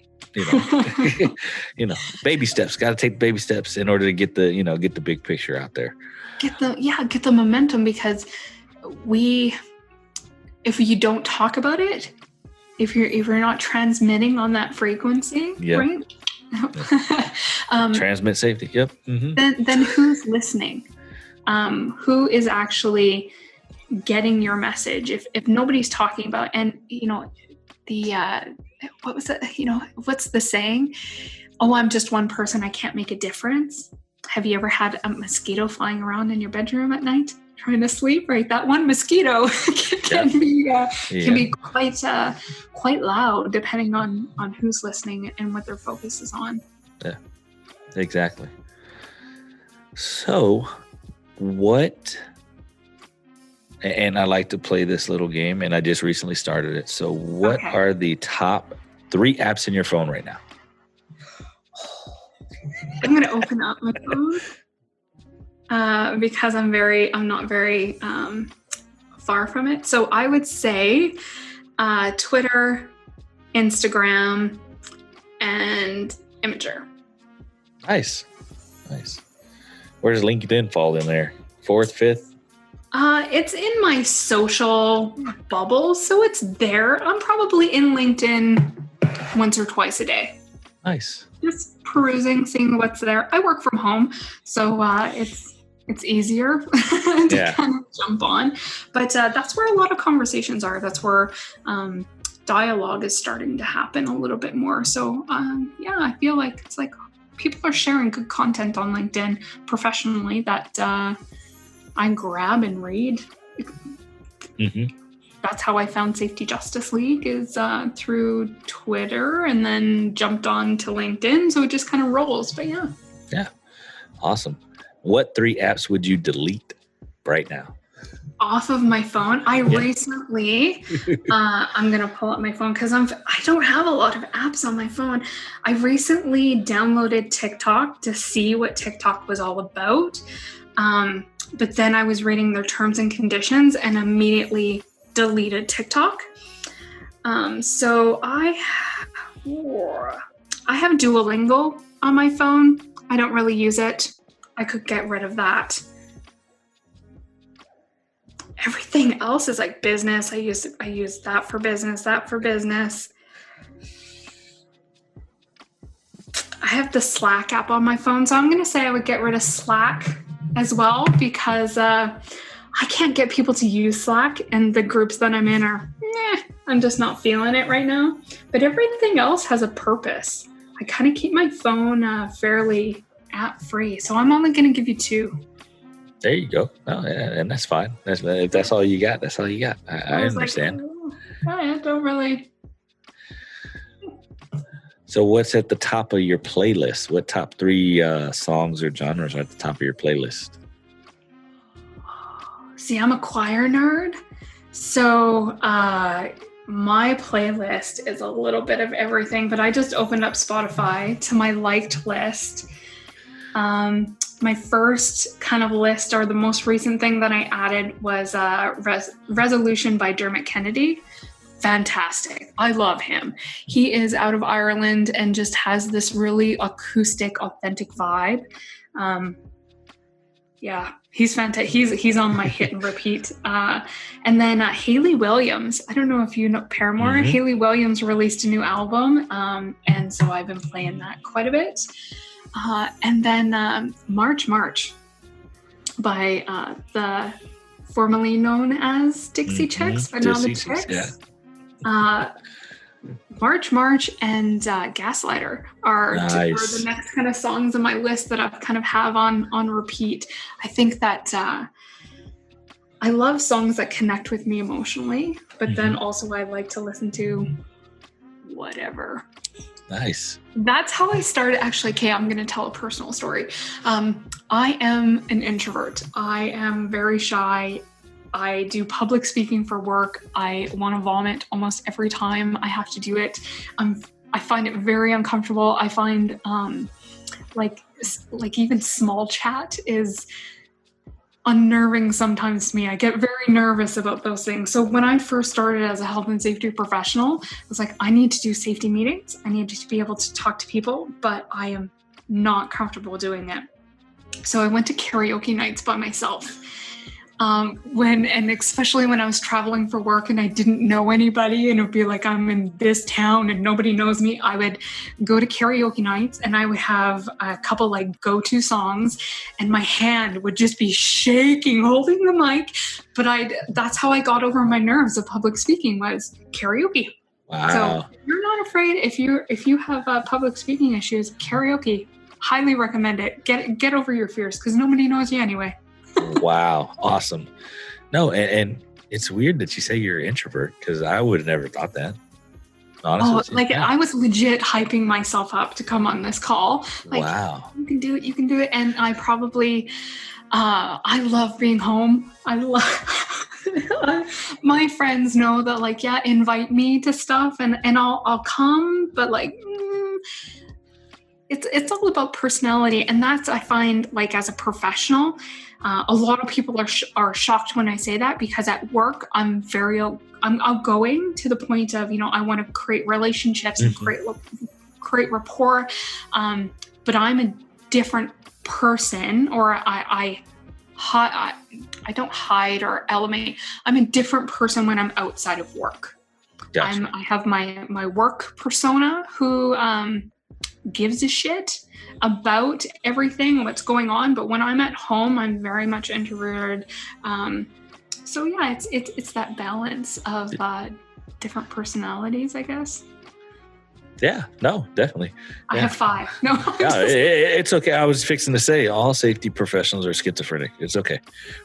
[SPEAKER 3] Baby steps. Got to take baby steps in order to get the big picture out there.
[SPEAKER 2] Get the momentum, because if you don't talk about it, if you're not transmitting on that frequency, right?
[SPEAKER 3] Transmit safety. Yep.
[SPEAKER 2] Mm-hmm. Then who's listening? Who is actually getting your message? If nobody's talking about, and what was it? What's the saying? Oh, I'm just one person. I can't make a difference. Have you ever had a mosquito flying around in your bedroom at night trying to sleep? Right, that one mosquito can be quite loud, depending on who's listening and what their focus is on.
[SPEAKER 3] Yeah, exactly. So, and I like to play this little game, and I just recently started it. So, what are the top 3 apps in your phone right now?
[SPEAKER 2] I'm going to open up my phone. because I'm not very far from it. So I would say Twitter, Instagram, and Imager.
[SPEAKER 3] Nice. Where does LinkedIn fall in there? 4th, 5th?
[SPEAKER 2] It's in my social bubble, so it's there. I'm probably in LinkedIn once or twice a day.
[SPEAKER 3] Nice.
[SPEAKER 2] Just perusing, seeing what's there. I work from home, so it's easier to kind of jump on. But that's where a lot of conversations are. That's where dialogue is starting to happen a little bit more. So I feel like it's like people are sharing good content on LinkedIn professionally that I grab and read.
[SPEAKER 3] Mm-hmm.
[SPEAKER 2] That's how I found Safety Justice League, is through Twitter, and then jumped on to LinkedIn. So it just kind of rolls. But yeah.
[SPEAKER 3] Awesome. What 3 apps would you delete right now?
[SPEAKER 2] Off of my phone, I recently, I'm going to pull up my phone because I don't have a lot of apps on my phone. I recently downloaded TikTok to see what TikTok was all about. But then I was reading their terms and conditions and immediately deleted TikTok. So I have Duolingo on my phone. I don't really use it. I could get rid of that. Everything else is like business. I use that for business, that for business. I have the Slack app on my phone, so I'm going to say I would get rid of Slack as well, because I can't get people to use Slack, and the groups that I'm in are, I'm just not feeling it right now. But everything else has a purpose. I kind of keep my phone fairly app-free, so I'm only going to give you 2.
[SPEAKER 3] There you go. No, and that's fine. If that's all you got, that's all you got. I understand.
[SPEAKER 2] Like, I don't really.
[SPEAKER 3] So what's at the top of your playlist? What top 3 songs or genres are at the top of your playlist?
[SPEAKER 2] See, I'm a choir nerd. So my playlist is a little bit of everything, but I just opened up Spotify to my liked list. My first kind of list, or the most recent thing that I added, was Resolution by Dermot Kennedy. Fantastic. I love him. He is out of Ireland and just has this really acoustic, authentic vibe. He's fantastic. He's on my hit and repeat. And then Hayley Williams. I don't know if you know Paramore. Mm-hmm. Hayley Williams released a new album, and so I've been playing that quite a bit. And then March by the formerly known as Dixie Chicks, but now the Chicks. Yeah. March and Gaslighter are the next kind of songs on my list that I've kind of have on repeat. I think that I love songs that connect with me emotionally, but then also I like to listen to whatever.
[SPEAKER 3] Nice.
[SPEAKER 2] That's how I started. Actually, Kay, I'm going to tell a personal story. I am an introvert. I am very shy. I do public speaking for work. I want to vomit almost every time I have to do it. I find it very uncomfortable. I find like even small chat is unnerving sometimes to me. I get very nervous about those things. So when I first started as a health and safety professional, I was like, I need to do safety meetings. I need to be able to talk to people, but I am not comfortable doing it. So I went to karaoke nights by myself. Especially when I was traveling for work and I didn't know anybody, and it would be like, I'm in this town and nobody knows me, I would go to karaoke nights and I would have a couple like go-to songs, and my hand would just be shaking holding the mic. But that's how I got over my nerves of public speaking, was karaoke.
[SPEAKER 3] Wow.
[SPEAKER 2] So if you're not afraid, if you have public speaking issues, karaoke, highly recommend it. Get over your fears, because nobody knows you anyway.
[SPEAKER 3] Wow. Awesome. No, and it's weird that you say you're an introvert, because I would have never thought that. Honestly.
[SPEAKER 2] I was legit hyping myself up to come on this call. Like,
[SPEAKER 3] wow.
[SPEAKER 2] You can do it. And I probably, I love being home. I love, my friends know that, invite me to stuff and I'll come, but it's all about personality. And that's, I find, like, as a professional, a lot of people are shocked when I say that, because at work I'm outgoing to the point of, I want to create relationships and create rapport. But I'm a different person, or I don't hide or elevate. I'm a different person when I'm outside of work. Gotcha. I have my work persona who gives a shit about everything, what's going on. But when I'm at home, I'm very much introverted. So yeah, it's that balance of different personalities, I guess.
[SPEAKER 3] Yeah, no, definitely.
[SPEAKER 2] I have 5. No,
[SPEAKER 3] yeah, it's okay. I was fixing to say all safety professionals are schizophrenic. It's okay.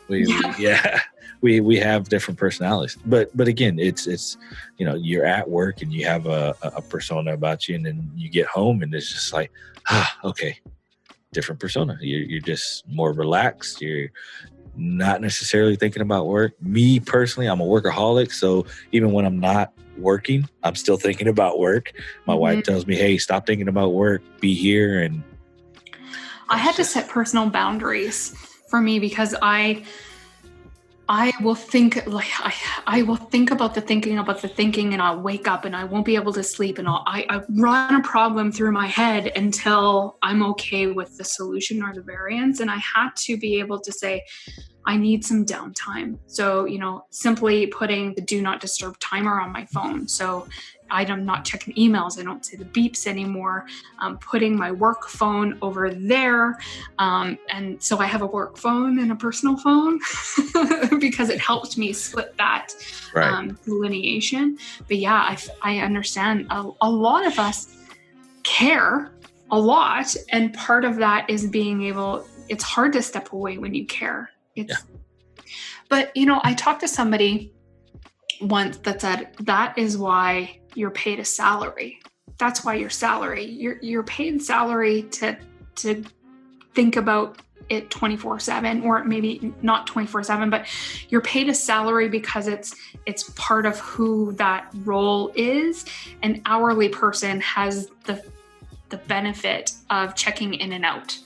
[SPEAKER 3] We have different personalities, but again, it's you're at work and you have a persona about you, and then you get home and it's just like, okay, different persona. You're just more relaxed. You're not necessarily thinking about work. Me personally, I'm a workaholic, so even when I'm not working, I'm still thinking about work. My wife tells me, hey, stop thinking about work, be here. And
[SPEAKER 2] I had to set personal boundaries for me, because I will think, like, I will think about the thinking, and I'll wake up and I won't be able to sleep, and I run a problem through my head until I'm okay with the solution or the variance. And I had to be able to say, I need some downtime. So, simply putting the do not disturb timer on my phone. So I'm not checking emails. I don't see the beeps anymore. Putting my work phone over there. And so I have a work phone and a personal phone because it helped me split that delineation. But yeah, I understand a lot of us care a lot. And part of that is it's hard to step away when you care. But I talked to somebody once that said that is why you're paid a salary. That's why you're paid salary to think about it 24/7, or maybe not 24/7, but you're paid a salary because it's part of who that role is. An hourly person has the benefit of checking in and out,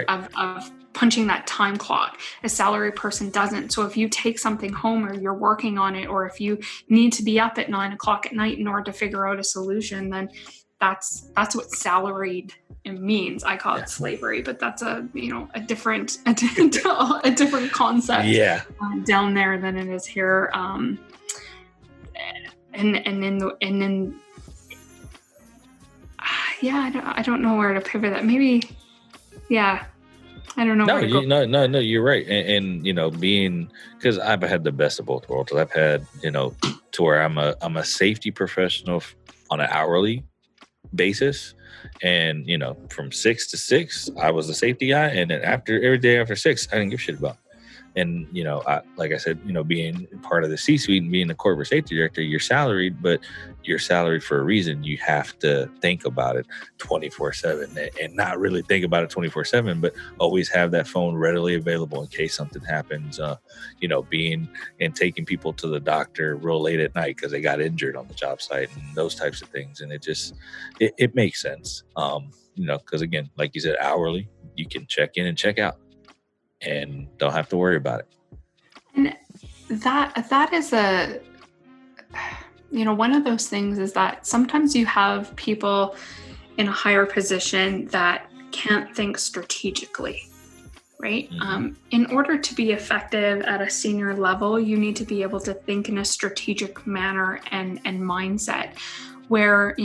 [SPEAKER 2] of punching that time clock. A salary person doesn't. So if you take something home, or you're working on it, or if you need to be up at 9:00 at night in order to figure out a solution, then that's what salaried means. I call it slavery, but that's a different concept down there than it is here. And then I don't know where to pivot that. Maybe, I don't know.
[SPEAKER 3] No, you're right. And being, because I've had the best of both worlds. I've had, to where I'm a safety professional on an hourly basis. And, from 6 to 6, I was a safety guy. And then every day after 6, I didn't give a shit about. And, like I said, being part of the C-suite and being the corporate safety director, you're salaried, but you're salaried for a reason. You have to think about it 24/7 and not really think about it 24/7, but always have that phone readily available in case something happens, being and taking people to the doctor real late at night because they got injured on the job site and those types of things. And it makes sense, because again, like you said, hourly, you can check in and check out and don't have to worry about it.
[SPEAKER 2] And that is one of those things, is that sometimes you have people in a higher position that can't think strategically, right? In order to be effective at a senior level, you need to be able to think in a strategic manner and mindset, where,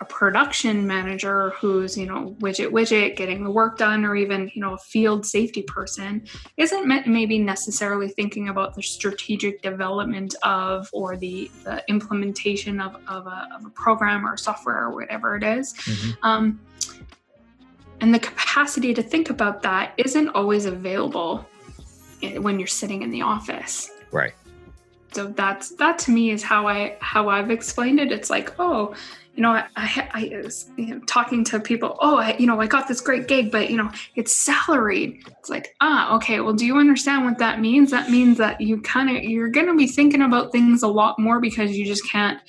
[SPEAKER 2] a production manager who's, widget getting the work done, or even, a field safety person isn't maybe necessarily thinking about the strategic development of, or the implementation of a program or software or whatever it is. And the capacity to think about that isn't always available when you're sitting in the office.
[SPEAKER 3] Right.
[SPEAKER 2] So that to me is how I've explained it. It's like, I was talking to people, I got this great gig, but it's salaried. It's like, okay, well, do you understand what that means? That means that you're going to be thinking about things a lot more, because you just can't,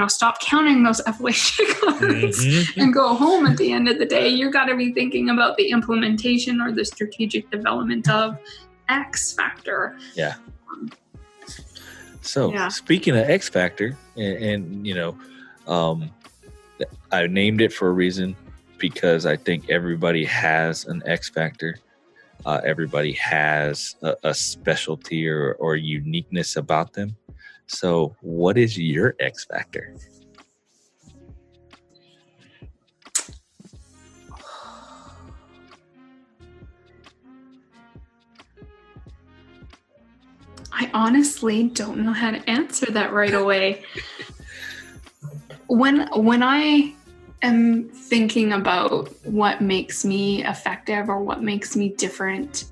[SPEAKER 2] stop counting those FYC cards and go home at the end of the day. You got to be thinking about the implementation or the strategic development of X factor.
[SPEAKER 3] Yeah. So speaking of X factor, and I named it for a reason, because I think everybody has an X factor. Everybody has a specialty or uniqueness about them. So what is your X factor?
[SPEAKER 2] I honestly don't know how to answer that right away. When I am thinking about what makes me effective or what makes me different,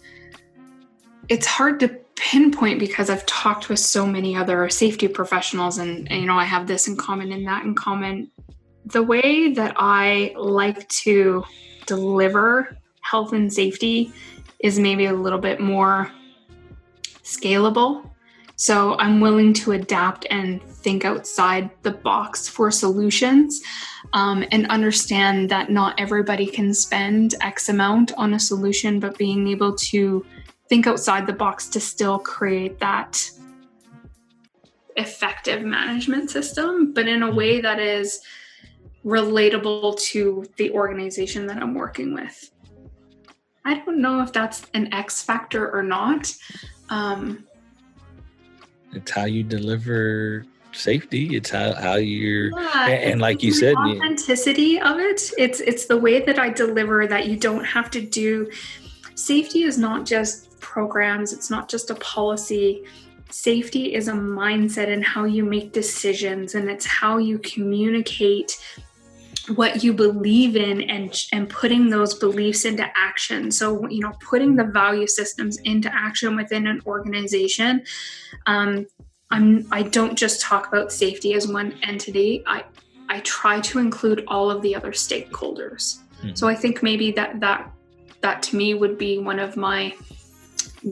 [SPEAKER 2] it's hard to pinpoint, because I've talked with so many other safety professionals, and I have this in common and that in common. The way that I like to deliver health and safety is maybe a little bit more scalable. So I'm willing to adapt and think outside the box for solutions, and understand that not everybody can spend X amount on a solution, but being able to think outside the box to still create that effective management system, but in a way that is relatable to the organization that I'm working with. I don't know if that's an X factor or not.
[SPEAKER 3] It's how you deliver safety. It's how you're, and like you said,
[SPEAKER 2] the authenticity of it. It's the way that I deliver, that you don't have to do. Safety is not just programs. It's not just a policy. Safety is a mindset and how you make decisions, and it's how you communicate what you believe in and putting those beliefs into action. So, putting the value systems into action within an organization. I don't just talk about safety as one entity. I try to include all of the other stakeholders. Mm-hmm. So I think maybe that to me would be one of my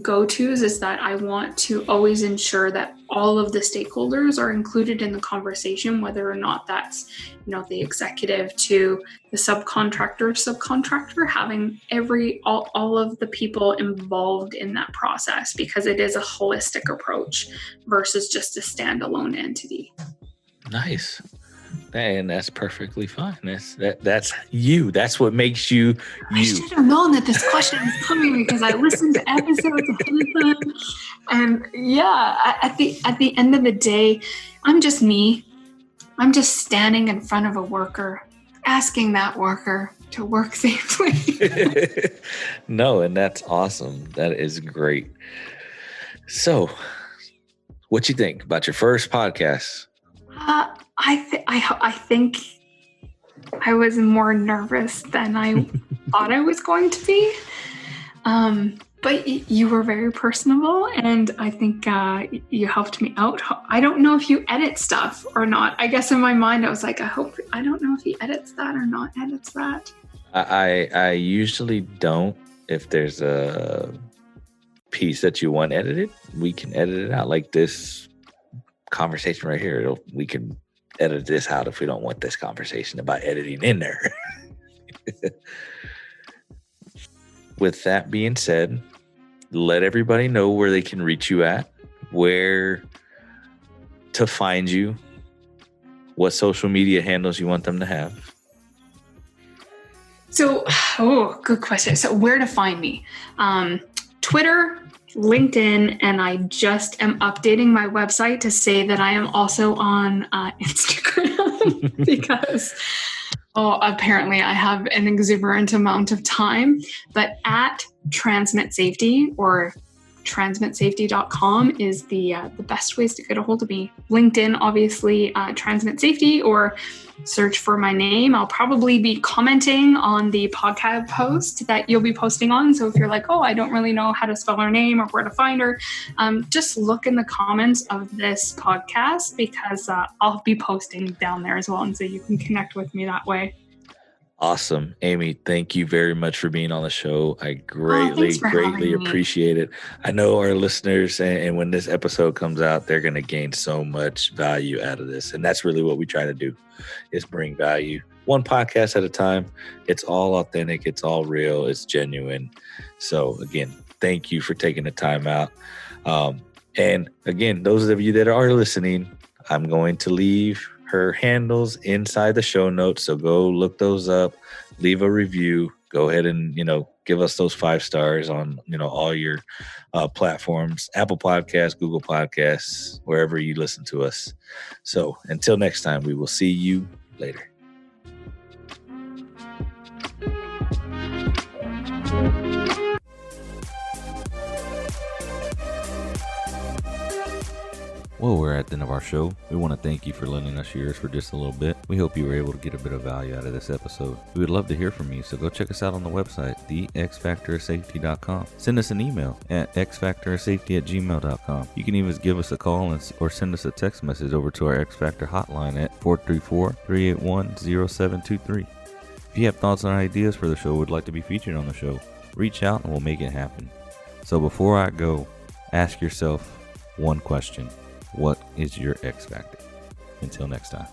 [SPEAKER 2] go-tos, is that I want to always ensure that all of the stakeholders are included in the conversation, whether or not that's, the executive to the subcontractor, having all of the people involved in that process, because it is a holistic approach versus just a standalone entity.
[SPEAKER 3] Nice. And that's perfectly fine. That's you. That's what makes you you.
[SPEAKER 2] I should have known that this question was coming, because I listened to episodes ahead of time. And at the end of the day, I'm just me. I'm just standing in front of a worker, asking that worker to work safely.
[SPEAKER 3] No, and that's awesome. That is great. So, what you think about your first podcast?
[SPEAKER 2] I think I was more nervous than I thought I was going to be. But you were very personable, and I think you helped me out. I don't know if you edit stuff or not. I guess in my mind I was like, I don't know if he edits that or not edits that.
[SPEAKER 3] I usually don't. If there's a piece that you want edited, we can edit it out. Like this conversation right here, we can edit this out if we don't want this conversation about editing in there. With that being said, let everybody know where they can reach you at, where to find you, what social media handles you want them to have.
[SPEAKER 2] So, good question. So where to find me? Twitter, LinkedIn, and I just am updating my website to say that I am also on Instagram because apparently I have an exuberant amount of time. But at Transmit Safety, or transmitsafety.com is the best ways to get a hold of me. LinkedIn, obviously, Transmit Safety, or search for my name. I'll probably be commenting on the podcast post that you'll be posting on. So if you're like, oh, I don't really know how to spell her name or where to find her, just look in the comments of this podcast, because I'll be posting down there as well. And so you can connect with me that way.
[SPEAKER 3] Awesome. Aimee, thank you very much for being on the show. I greatly appreciate it. I know our listeners, and when this episode comes out, they're going to gain so much value out of this. And that's really what we try to do, is bring value one podcast at a time. It's all authentic. It's all real. It's genuine. So again, thank you for taking the time out. And again, those of you that are listening, I'm going to leave her handles inside the show notes. So go look those up, leave a review, go ahead and, give us those 5 stars on, all your platforms, Apple Podcasts, Google Podcasts, wherever you listen to us. So until next time, we will see you later.
[SPEAKER 1] Well, we're at the end of our show. We want to thank you for lending us your ears for just a little bit. We hope you were able to get a bit of value out of this episode. We would love to hear from you, so go check us out on the website, thexfactorsafety.com. Send us an email at xfactorsafety@gmail.com. You can even give us a call or send us a text message over to our X Factor hotline at 434-381-0723. If you have thoughts or ideas for the show or would like to be featured on the show, reach out and we'll make it happen. So before I go, ask yourself one question. What is your X Factor? Until next time.